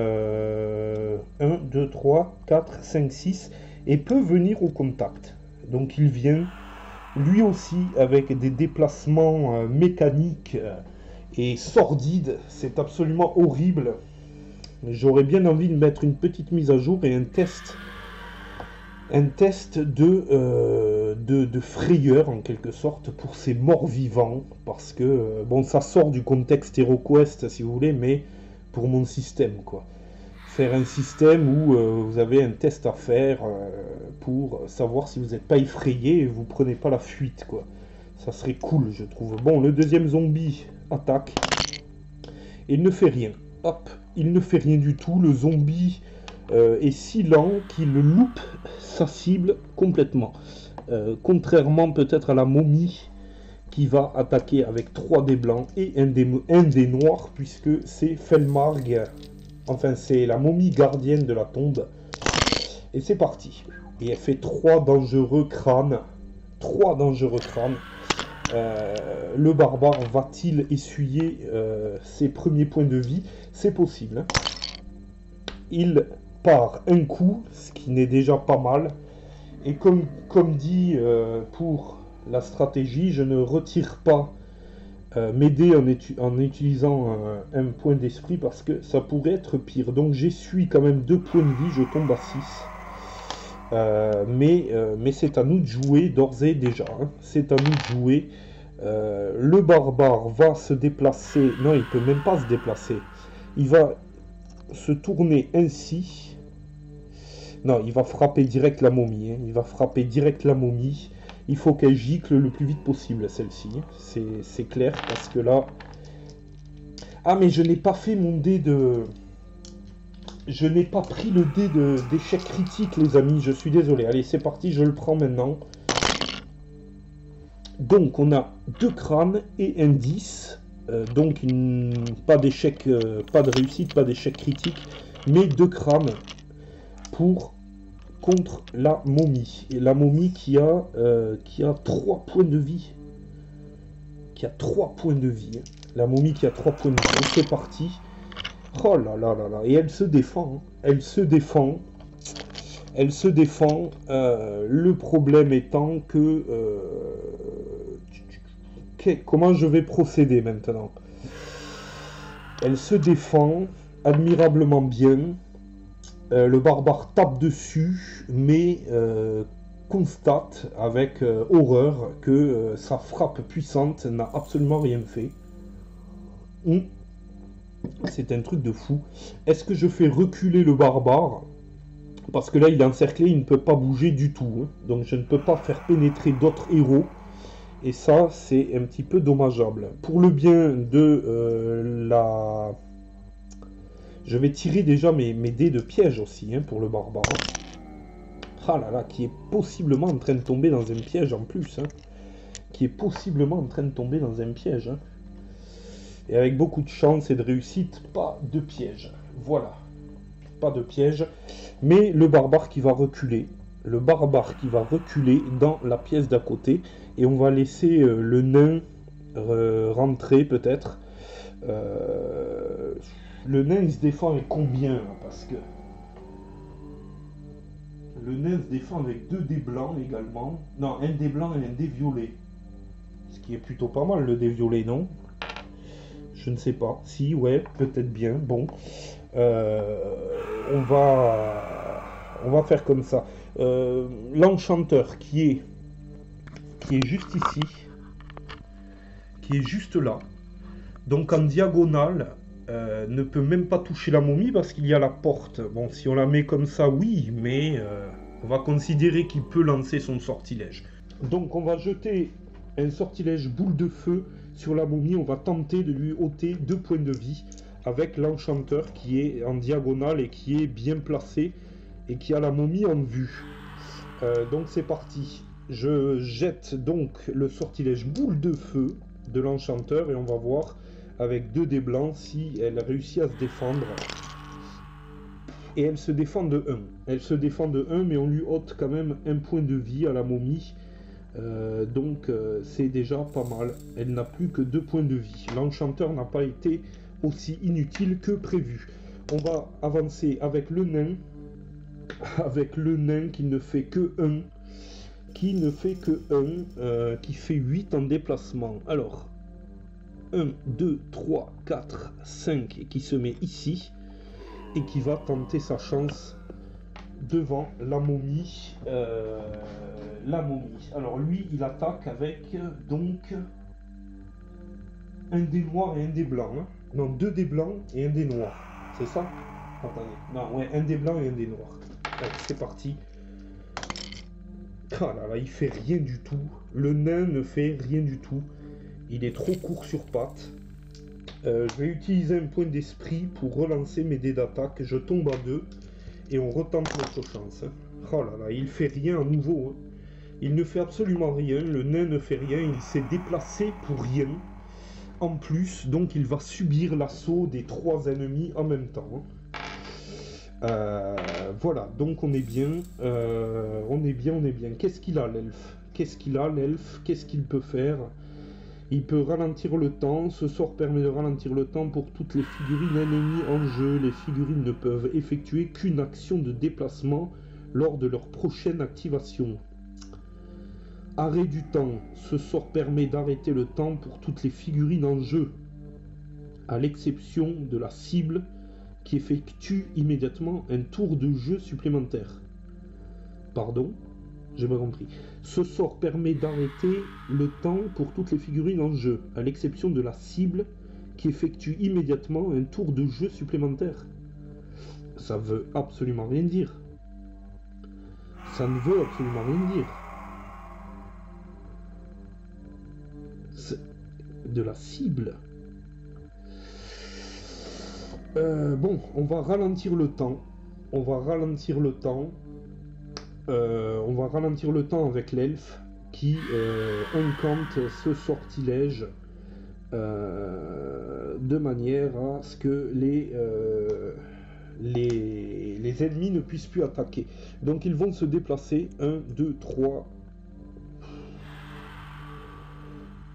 Speaker 3: 2, 3, 4, 5, 6, et peut venir au contact. Donc il vient, lui aussi, avec des déplacements mécaniques et sordides. C'est absolument horrible. J'aurais bien envie de mettre une petite mise à jour et un test de frayeur en quelque sorte pour ces morts vivants, parce que bon, ça sort du contexte HeroQuest si vous voulez, mais pour mon système quoi. Faire un système où vous avez un test à faire pour savoir si vous n'êtes pas effrayé et vous prenez pas la fuite quoi. Ça serait cool je trouve. Bon, le deuxième zombie attaque. Il ne fait rien. Hop, il ne fait rien du tout. Le zombie est si lent qu'il loupe sa cible complètement. Contrairement peut-être à la momie qui va attaquer avec 3 dés blancs et un dé noir, puisque c'est Felmarg. Enfin, c'est la momie gardienne de la tombe. Et c'est parti. Et elle fait 3 dangereux crânes. 3 dangereux crânes. Le barbare va-t-il essuyer ses premiers points de vie? C'est possible. Hein. Il part un coup, ce qui n'est déjà pas mal. Et comme dit pour la stratégie, je ne retire pas mes dés en utilisant un point d'esprit parce que ça pourrait être pire. Donc j'essuie quand même 2 points de vie, je tombe à 6. Mais c'est à nous de jouer d'ores et déjà. Hein. C'est à nous de jouer. Le barbare va se déplacer. Non, il peut même pas se déplacer. Il va se tourner ainsi. Non, il va frapper direct la momie. Hein. Il va frapper direct la momie. Il faut qu'elle gicle le plus vite possible, celle-ci. C'est clair, parce que là... Ah, mais je n'ai pas fait mon dé de... Je n'ai pas pris le dé d'échec critique, les amis. Je suis désolé. Allez, c'est parti, je le prends maintenant. Donc, on a 2 crânes et un 10. Donc, pas d'échec, pas de réussite, pas d'échec critique. Mais 2 crânes contre la momie. Et la momie qui a 3 points de vie. Qui a 3 points de vie. Hein. La momie qui a 3 points de vie. C'est parti. Oh là là là là. Et elle se défend. Hein. Elle se défend. Elle se défend. Le problème étant que... comment je vais procéder maintenant? Elle se défend admirablement bien. Le barbare tape dessus, mais constate avec horreur que sa frappe puissante n'a absolument rien fait. C'est un truc de fou. Est-ce que je fais reculer le barbare? Parce que là, il est encerclé, il ne peut pas bouger du tout. Hein. Donc je ne peux pas faire pénétrer d'autres héros. Et ça, c'est un petit peu dommageable. Pour le bien de la... Je vais tirer déjà mes dés de piège aussi, hein, pour le barbare. Ah là là, qui est possiblement en train de tomber dans un piège en plus. Hein. Qui est possiblement en train de tomber dans un piège. Hein. Et avec beaucoup de chance et de réussite, pas de piège. Voilà. Pas de piège. Mais le barbare qui va reculer. Le barbare qui va reculer dans la pièce d'à côté. Et on va laisser le nain rentrer peut-être. Le nain il se défend avec combien là, parce que le nain se défend avec 2 dés blancs également. Non, un dé blanc et un dé violet. Ce qui est plutôt pas mal le dé violet, non? Je ne sais pas. Si, ouais, peut-être bien. Bon. On va faire comme ça. L'enchanteur qui est juste ici. Qui est juste là. Donc en diagonale. Ne peut même pas toucher la momie parce qu'il y a la porte. Bon, si on la met comme ça, oui, mais on va considérer qu'il peut lancer son sortilège. Donc on va jeter un sortilège boule de feu sur la momie. On va tenter de lui ôter 2 points de vie avec l'enchanteur qui est en diagonale et qui est bien placé et qui a la momie en vue. Donc c'est parti. Je jette donc le sortilège boule de feu de l'enchanteur et on va voir avec 2 dés blancs si elle réussit à se défendre. Et elle se défend de 1. Elle se défend de 1, mais on lui ôte quand même 1 point de vie à la momie. Donc c'est déjà pas mal. Elle n'a plus que 2 points de vie. L'enchanteur n'a pas été aussi inutile que prévu. On va avancer avec le nain. Avec le nain qui ne fait que 1. Qui ne fait que 1. Qui fait 8 en déplacement. Alors... 1, 2, 3, 4, 5 et qui se met ici et qui va tenter sa chance devant la momie. Alors lui, il attaque avec donc un dé noir et un dé blanc. Hein. Non, 2 dés blancs et un dé noir. C'est ça? Attendez. Non, ouais, un dé blanc et un dé noir. Allez, c'est parti. Ah là là, il fait rien du tout. Le nain ne fait rien du tout. Il est trop court sur pattes. Je vais utiliser un point d'esprit pour relancer mes dés d'attaque. Je tombe à 2 et on retente notre chance. Oh là là, il fait rien à nouveau. Hein. Il ne fait absolument rien. Le nain ne fait rien. Il s'est déplacé pour rien. En plus, donc il va subir l'assaut des 3 ennemis en même temps. Voilà, donc on est bien. On est bien. Qu'est-ce qu'il a l'elfe? Qu'est-ce qu'il peut faire? Il peut ralentir le temps. Ce sort permet de ralentir le temps pour toutes les figurines ennemies en jeu. Les figurines ne peuvent effectuer qu'une action de déplacement lors de leur prochaine activation. Arrêt du temps. Ce sort permet d'arrêter le temps pour toutes les figurines en jeu, à l'exception de la cible qui effectue immédiatement un tour de jeu supplémentaire. Pardon, j'ai pas compris. Ce sort permet d'arrêter le temps pour toutes les figurines en jeu, à l'exception de la cible qui effectue immédiatement un tour de jeu supplémentaire. Ça veut absolument rien dire. Ça ne veut absolument rien dire. C'est de la cible. Bon, on va ralentir le temps. On va ralentir le temps avec l'elfe qui incante ce sortilège de manière à ce que les ennemis ne puissent plus attaquer. Donc ils vont se déplacer. 1, 2, 3.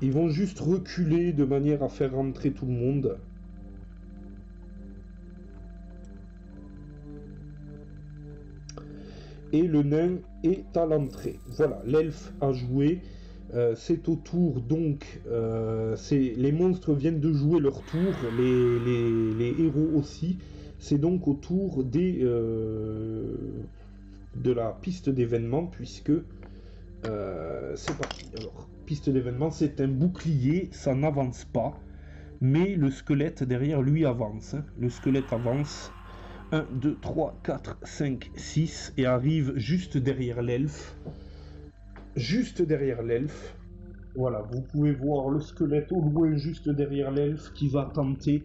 Speaker 3: Ils vont juste reculer de manière à faire rentrer tout le monde. Et le nain est à l'entrée. Voilà, l'elfe a joué. C'est au tour donc. Les monstres viennent de jouer leur tour, les héros aussi. C'est donc au tour de la piste d'événements, puisque c'est parti. Alors, piste d'événements, c'est un bouclier, ça n'avance pas, mais le squelette derrière lui avance. Hein. Le squelette avance. 1, 2, 3, 4, 5, 6 et arrive juste derrière l'elfe. Juste derrière l'elfe. Voilà, vous pouvez voir le squelette au loin juste derrière l'elfe qui va tenter.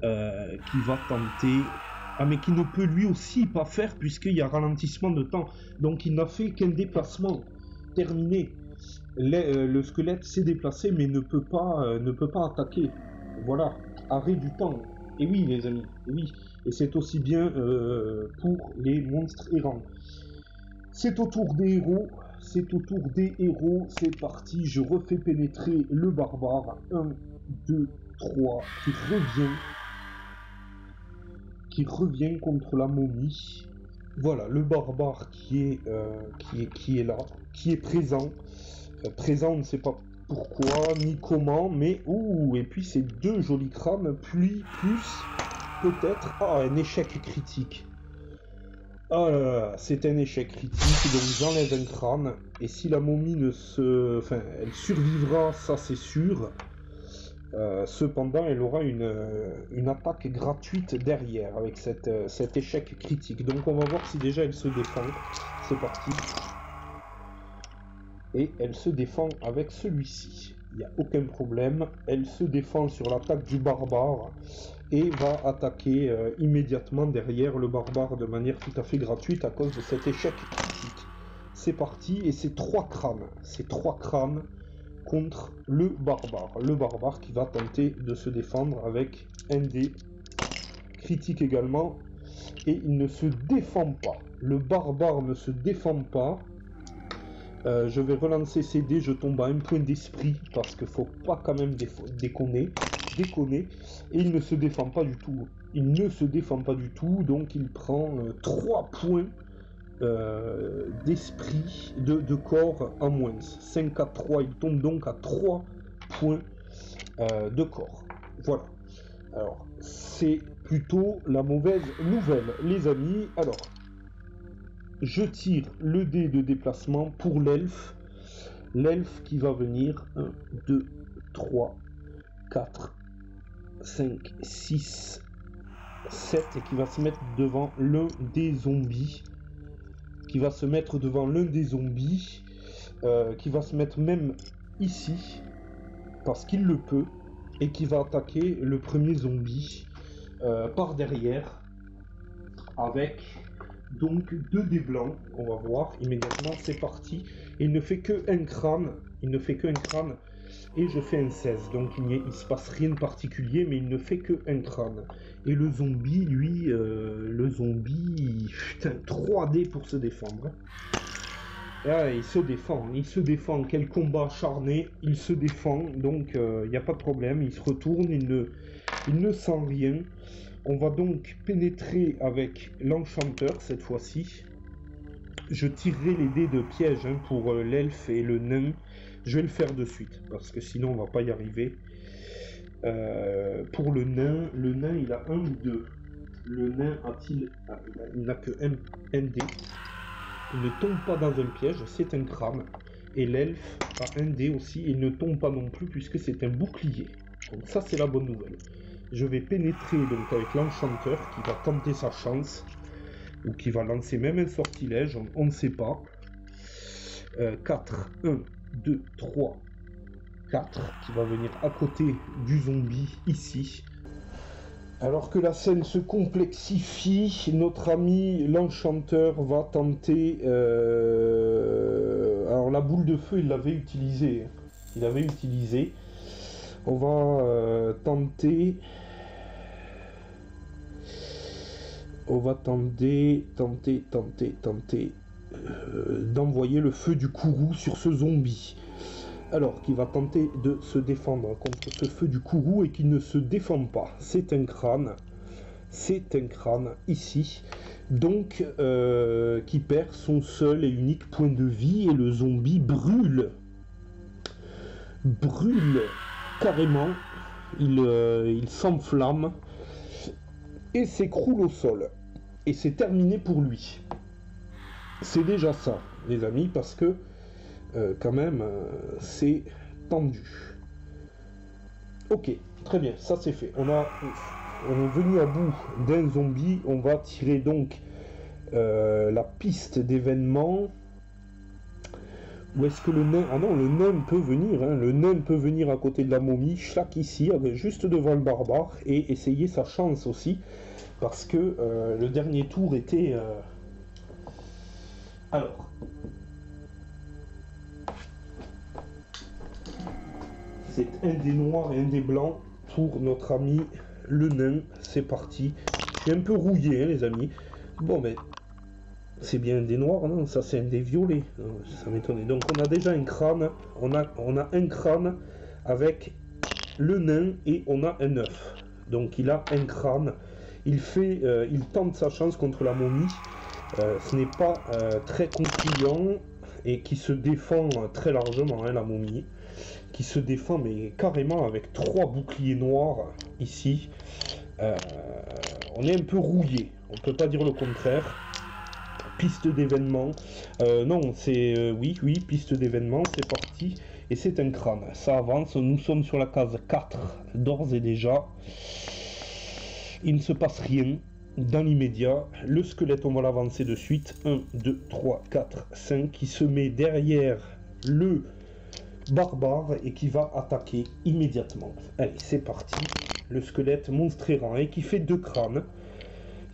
Speaker 3: Ah mais qui ne peut lui aussi pas faire puisqu'il y a ralentissement de temps. Donc il n'a fait qu'un déplacement. Terminé. Le squelette s'est déplacé mais ne peut pas attaquer. Voilà, arrêt du temps. Et oui les amis, et oui. Et c'est aussi bien pour les monstres errants. C'est au tour des héros. C'est parti. Je refais pénétrer le barbare. 1, 2, 3. Qui revient contre la momie. Voilà, le barbare qui est là, qui est présent. Présent, on ne sait pas pourquoi ni comment, mais et puis ces 2 jolis crânes, plus peut-être un échec critique. Ah là là, c'est un échec critique, donc j'enlève un crâne, et si la momie elle survivra, ça c'est sûr. Cependant, elle aura une attaque gratuite derrière avec cet échec critique. Donc on va voir si déjà elle se défend. C'est parti. Et elle se défend avec celui-ci. Il n'y a aucun problème. Elle se défend sur l'attaque du barbare et va attaquer immédiatement derrière le barbare de manière tout à fait gratuite à cause de cet échec critique. C'est parti, et c'est 3 crânes. C'est 3 crânes contre le barbare. Le barbare qui va tenter de se défendre avec un dé critique également. Et il ne se défend pas. Le barbare ne se défend pas. Je vais relancer ces dés, je tombe à 1 point d'esprit parce qu'il faut pas quand même déconner. Et il ne se défend pas du tout. Donc il prend 3 points d'esprit, de corps en moins. 5 4, 3, il tombe donc à 3 points de corps. Voilà. Alors, c'est plutôt la mauvaise nouvelle, les amis. Alors, je tire le dé de déplacement pour l'elfe. L'elfe qui va venir 1, 2, 3, 4, 5, 6, 7 et qui va se mettre devant l'un des zombies. Qui va se mettre même ici parce qu'il le peut et qui va attaquer le premier zombie par derrière avec donc 2 dés blancs. On va voir immédiatement, c'est parti. Il ne fait que un crâne, et je fais un 16, donc il se passe rien de particulier, mais il ne fait que un crâne. Et le zombie, lui, putain, 3 dés pour se défendre. Ah, il se défend, quel combat acharné, il se défend, donc il n'y a pas de problème, il se retourne, il ne sent rien. On va donc pénétrer avec l'enchanteur cette fois-ci. Je tirerai les dés de piège pour l'elfe et le nain. Je vais le faire de suite, parce que sinon on va pas y arriver. Pour le nain il a 1 ou 2. Le nain a-t-il... il n'a que un dé. Il ne tombe pas dans un piège, c'est un crâne. Et l'elfe a un dé aussi, et ne tombe pas non plus puisque c'est un bouclier. Donc ça c'est la bonne nouvelle. Je vais pénétrer donc avec l'enchanteur qui va tenter sa chance. Ou qui va lancer même un sortilège, on ne sait pas. 4, 1, 2, 3, 4, qui va venir à côté du zombie, ici. Alors que la scène se complexifie, notre ami l'enchanteur va tenter... Alors la boule de feu, il l'avait utilisée. On va tenter... On va tenter d'envoyer le feu du courroux sur ce zombie. Alors, qui va tenter de se défendre contre ce feu du courroux et qui ne se défend pas. C'est un crâne ici. Donc, qui perd son seul et unique point de vie et le zombie brûle. Carrément. Il s'enflamme et s'écroule au sol. Et c'est terminé pour lui. C'est déjà ça, les amis, parce que quand même, c'est tendu. Ok, très bien, ça c'est fait. On est venu à bout d'un zombie. On va tirer donc la piste d'événements. Où est-ce que le nain... Ah non, le nain peut venir. Hein. Le nain peut venir à côté de la momie, chaque ici, juste devant le barbare, et essayer sa chance aussi. Parce que le dernier tour était... Alors... C'est un des noirs et un des blancs pour notre ami le nain. C'est parti. Je suis un peu rouillé, hein, les amis. Bon, mais... C'est bien un des noirs, non? Ça, c'est un des violets. Ça m'étonnait. Donc, on a déjà un crâne. On a un crâne avec le nain et on a un œuf. Donc, il a un crâne. Il tente sa chance contre la momie. Ce n'est pas très concluant et qui se défend très largement, hein, la momie. Qui se défend, mais carrément avec 3 boucliers noirs ici. On est un peu rouillé. On peut pas dire le contraire. Piste d'événement. Non, c'est... oui, piste d'événement, c'est parti. Et c'est un crâne. Ça avance. Nous sommes sur la case 4, d'ores et déjà. Il ne se passe rien dans l'immédiat. Le squelette, on va l'avancer de suite. 1, 2, 3, 4, 5. Qui se met derrière le barbare et qui va attaquer immédiatement. Allez, c'est parti. Le squelette monstre errant et qui fait 2 crânes.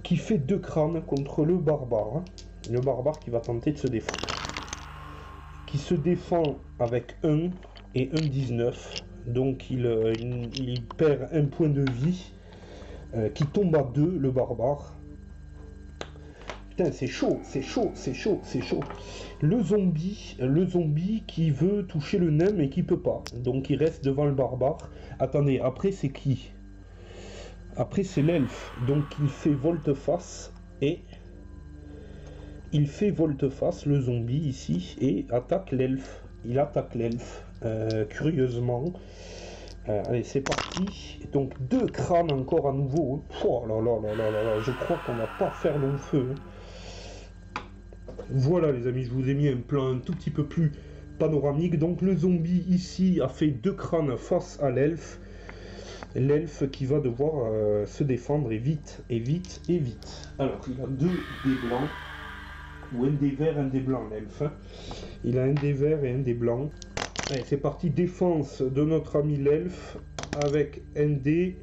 Speaker 3: Qui fait 2 crânes contre le barbare. Le barbare qui va tenter de se défendre. Qui se défend avec 1 et 1, 19. Donc il perd un point de vie. Qui tombe à 2, le barbare. Putain, c'est chaud. Le zombie qui veut toucher le nain mais qui peut pas. Donc il reste devant le barbare. Attendez, après c'est qui? Après c'est l'elfe. Donc il fait volte-face et... Il fait volte-face, le zombie, ici, et attaque l'elfe. Il attaque l'elfe, curieusement. Allez, c'est parti. Donc, 2 crânes encore à nouveau. Oh là là là là là là, je crois qu'on va pas faire long feu. Voilà, les amis, je vous ai mis un plan un tout petit peu plus panoramique. Donc, le zombie, ici, a fait 2 crânes face à l'elfe. L'elfe qui va devoir se défendre, et vite, et vite, et vite. Alors, il a 2 dés blancs. Ou un dé vert, un dé blanc, l'elfe. Il a un dé vert et un dé blanc. Allez, c'est parti. Défense de notre ami l'elfe. Avec un dé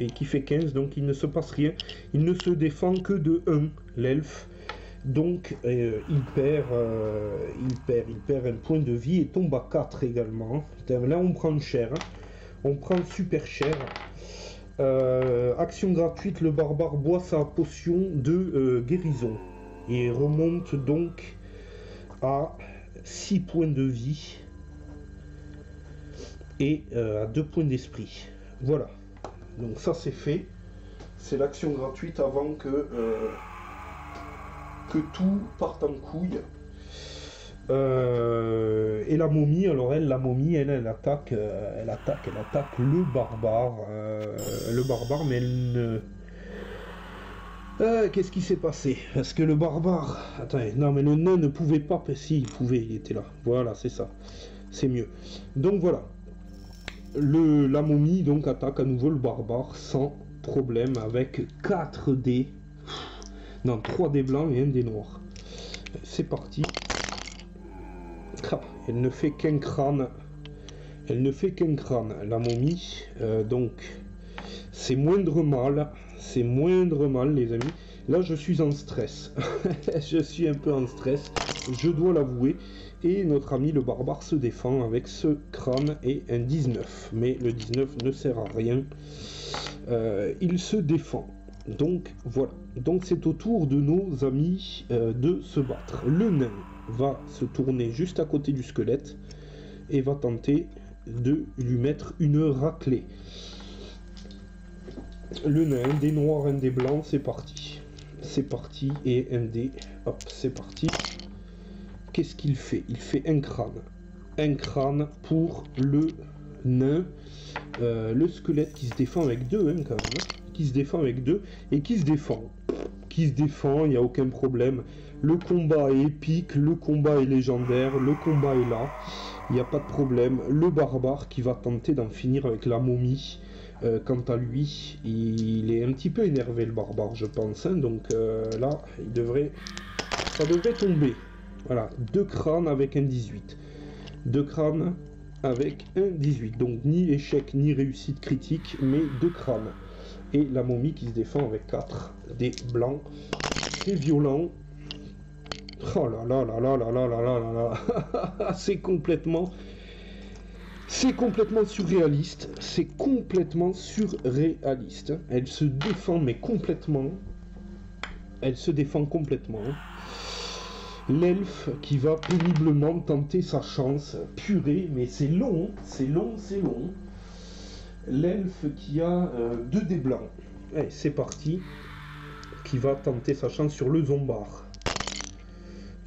Speaker 3: et qui fait 15. Donc il ne se passe rien. Il ne se défend que de 1, l'elfe. Donc il perd un point de vie et tombe à 4 également. Là on prend cher. Hein. On prend super cher. Action gratuite. Le barbare boit sa potion de guérison. Et remonte donc à 6 points de vie et à 2 points d'esprit. Voilà. Donc ça c'est fait. C'est l'action gratuite avant que tout parte en couille. Et la momie, alors elle attaque le barbare. Mais Qu'est-ce qui s'est passé? Est-ce que le barbare... Attendez, non mais le nain ne pouvait pas... Si, il pouvait, il était là. Voilà, c'est ça. C'est mieux. Donc voilà. La momie donc attaque à nouveau le barbare sans problème avec 4 dés. Non, 3 dés blancs et 1 dé noir. C'est parti. Ah, elle ne fait qu'un crâne. Elle ne fait qu'un crâne, la momie. Donc, c'est moindre mal. C'est moindre mal, les amis. Là, je suis en stress. Je suis un peu en stress. Je dois l'avouer. Et notre ami le barbare se défend avec ce crâne et un 19. Mais le 19 ne sert à rien. Il se défend. Donc, voilà. Donc, c'est au tour de nos amis de se battre. Le nain va se tourner juste à côté du squelette et va tenter de lui mettre une raclée. Le nain, un dé noir, un dé blanc, c'est parti. C'est parti, et un dé, hop, c'est parti. Qu'est-ce qu'il fait? Il fait un crâne. Un crâne pour le nain. Le squelette qui se défend avec 2, hein, quand même. Qui se défend avec 2, et qui se défend. Qui se défend, il n'y a aucun problème. Le combat est épique, le combat est légendaire, le combat est là. Il n'y a pas de problème. Le barbare qui va tenter d'en finir avec la momie. Quant à lui, il est un petit peu énervé, le barbare, je pense. Hein, donc là, ça devrait tomber. Voilà, 2 crânes avec un 18. 2 crânes avec un 18. Donc ni échec ni réussite critique, mais 2 crânes. Et la momie qui se défend avec 4 des blancs. C'est violent. Oh là là là là là là là là là là. C'est complètement surréaliste. C'est complètement surréaliste. Elle se défend, mais complètement. Elle se défend complètement. L'elfe qui va péniblement tenter sa chance. Purée, mais c'est long, c'est long, c'est long. L'elfe qui a 2 dés blancs. Allez, c'est parti. Qui va tenter sa chance sur le zombard.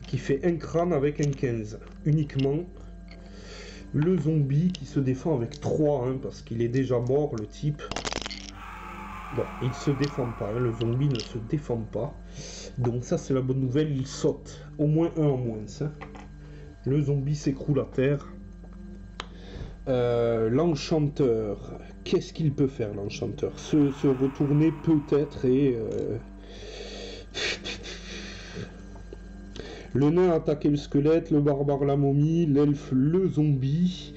Speaker 3: Qui fait un crâne avec un 15. Uniquement. Le zombie qui se défend avec 3, hein, parce qu'il est déjà mort, le type. Bon, il se défend pas, hein, le zombie ne se défend pas. Donc ça, c'est la bonne nouvelle, il saute. Au moins 1 en moins. Hein. Le zombie s'écroule à terre. L'enchanteur, qu'est-ce qu'il peut faire, l'enchanteur? Se retourner peut-être et... Le nain a attaqué le squelette, le barbare la momie, l'elfe le zombie.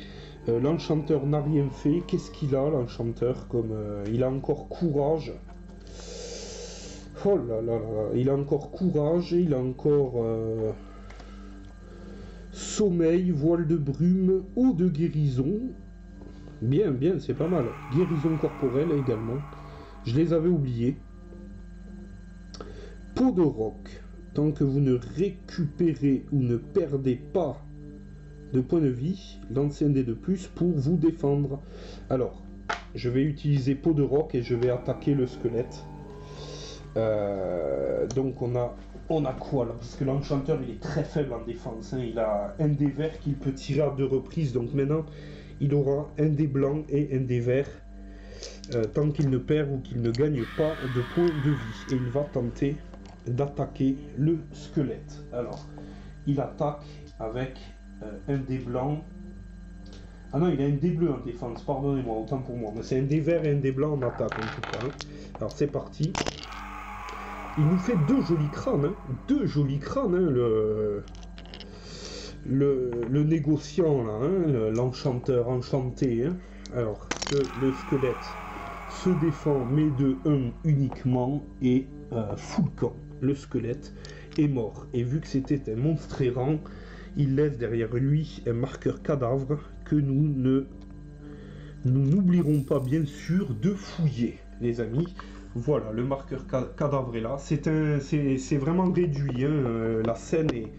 Speaker 3: L'enchanteur n'a rien fait. Qu'est-ce qu'il a, l'enchanteur, comme il a encore courage. Oh là là là, il a encore courage, il a encore sommeil, voile de brume, eau de guérison. Bien, bien, c'est pas mal. Guérison corporelle également. Je les avais oubliés. Peau de roc. Tant que vous ne récupérez ou ne perdez pas de points de vie, lancez un dé de plus pour vous défendre. Alors, je vais utiliser peau de roc et je vais attaquer le squelette. Donc on a quoi là? Parce que l'enchanteur il est très faible en défense. Hein. Il a un dé vert qu'il peut tirer à 2 reprises. Donc maintenant, il aura un dé blanc et un dé vert. Tant qu'il ne perd ou qu'il ne gagne pas de points de vie. Et il va tenter d'attaquer le squelette. Alors, il attaque avec un dé blanc. Ah non, il a un dé bleu en défense, pardonnez-moi, autant pour moi. Mais c'est un dé vert et un dé blanc en attaque en tout cas. Hein. Alors c'est parti. Il nous fait 2 jolis crânes. Hein. 2 jolis crânes, hein, le négociant là, hein, l'enchanteur enchanté. Hein. Alors que le squelette se défend, mais de 1 uniquement et full camp. Le squelette est mort. Et vu que c'était un monstre errant, il laisse derrière lui un marqueur cadavre que nous n'oublierons pas bien sûr de fouiller, les amis. Voilà, le marqueur cadavre est là. C'est vraiment réduit. Hein. La scène est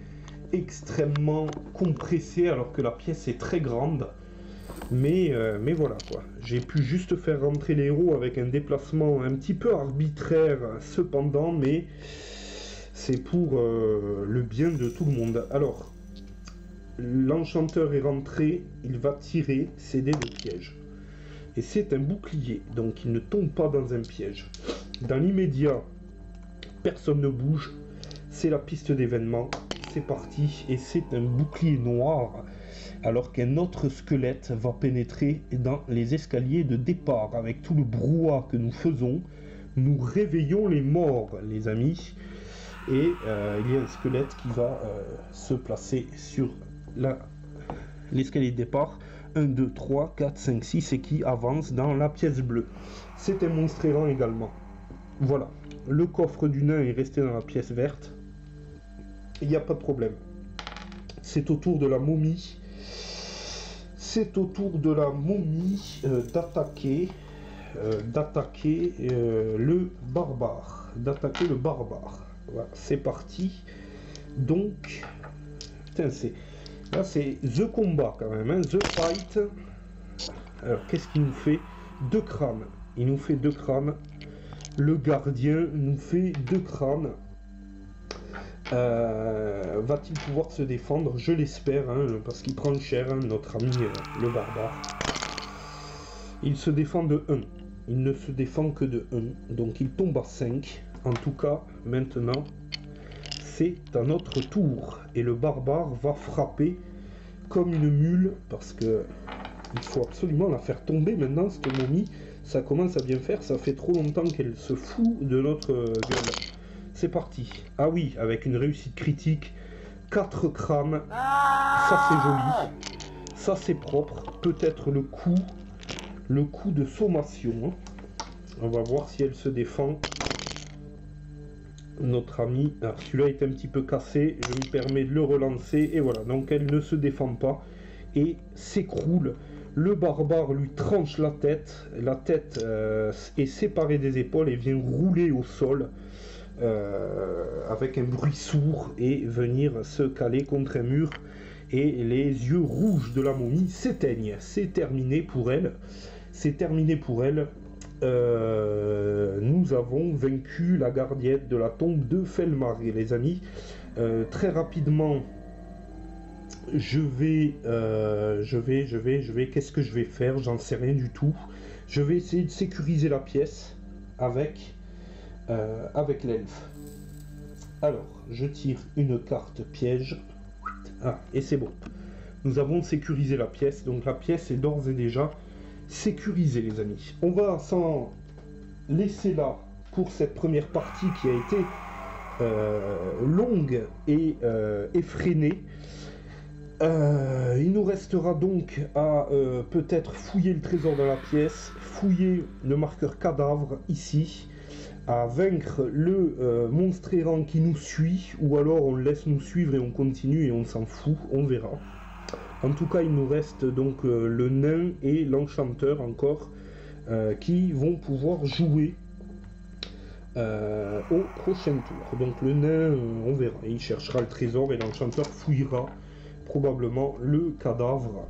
Speaker 3: extrêmement compressée alors que la pièce est très grande. Mais voilà quoi. J'ai pu juste faire rentrer les héros avec un déplacement un petit peu arbitraire cependant, mais c'est pour le bien de tout le monde. Alors, l'enchanteur est rentré, il va tirer ses dés de piège. Et c'est un bouclier, donc il ne tombe pas dans un piège. Dans l'immédiat, personne ne bouge, c'est la piste d'événement, c'est parti, et c'est un bouclier noir, alors qu'un autre squelette va pénétrer dans les escaliers de départ. Avec tout le brouhaha que nous faisons, nous réveillons les morts, les amis, et il y a un squelette qui va se placer sur l'escalier de départ, 1, 2, 3, 4, 5, 6, et qui avance dans la pièce bleue. C'est un monstre errant également. Voilà, le coffre du nain est resté dans la pièce verte, il n'y a pas de problème. C'est au tour de la momie. C'est au tour de la momie d'attaquer le barbare. Voilà, c'est parti. Donc, putain, là c'est The Combat quand même, hein, The Fight. Alors, qu'est-ce qu'il nous fait? 2 crânes. Il nous fait 2 crânes. Le gardien nous fait 2 crânes. Va-t-il pouvoir se défendre? Je l'espère, hein, parce qu'il prend cher, hein, notre ami le barbare. Il se défend de 1. Il ne se défend que de 1. Donc il tombe à 5. En tout cas, maintenant, c'est à notre tour. Et le barbare va frapper comme une mule, parce que il faut absolument la faire tomber maintenant, cette momie. Ça commence à bien faire, ça fait trop longtemps qu'elle se fout de notre gueule. C'est parti. Ah oui, avec une réussite critique, 4 crânes, ça c'est joli, ça c'est propre, peut-être le coup de sommation. On va voir si elle se défend. Notre ami, alors celui-là est un petit peu cassé, je me permets de le relancer, et voilà, donc elle ne se défend pas, et s'écroule. Le barbare lui tranche la tête est séparée des épaules et vient rouler au sol, avec un bruit sourd, et venir se caler contre un mur, et les yeux rouges de la momie s'éteignent. C'est terminé pour elle. Nous avons vaincu la gardienne de la tombe de Felmar, et les amis, très rapidement, je vais, qu'est-ce que je vais faire? J'en sais rien du tout. Je vais essayer de sécuriser la pièce avec l'elfe. Alors, je tire une carte piège. Ah, et c'est bon. Nous avons sécurisé la pièce, donc la pièce est d'ores et déjà sécurisée, les amis. On va s'en laisser là pour cette première partie qui a été longue et effrénée. Il nous restera donc à peut-être fouiller le trésor de la pièce, fouiller le marqueur cadavre ici, à vaincre le monstre errant qui nous suit, ou alors on le laisse nous suivre et on continue et on s'en fout, on verra. En tout cas, il nous reste donc le nain et l'enchanteur encore, qui vont pouvoir jouer au prochain tour. Donc le nain, on verra, il cherchera le trésor et l'enchanteur fouillera probablement le cadavre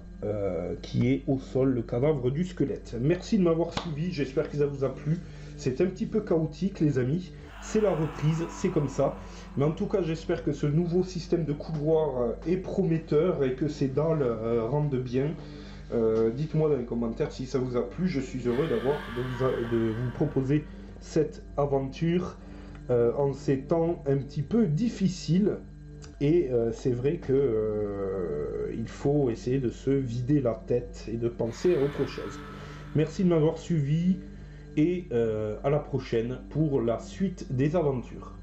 Speaker 3: qui est au sol, le cadavre du squelette. Merci de m'avoir suivi, j'espère que ça vous a plu. C'est un petit peu chaotique, les amis, c'est la reprise, c'est comme ça. Mais en tout cas, j'espère que ce nouveau système de couloir est prometteur et que ces dalles rendent bien. Dites-moi dans les commentaires si ça vous a plu. Je suis heureux de vous proposer cette aventure en ces temps un petit peu difficiles. Et c'est vrai que il faut essayer de se vider la tête et de penser à autre chose. Merci de m'avoir suivi et à la prochaine pour la suite des aventures.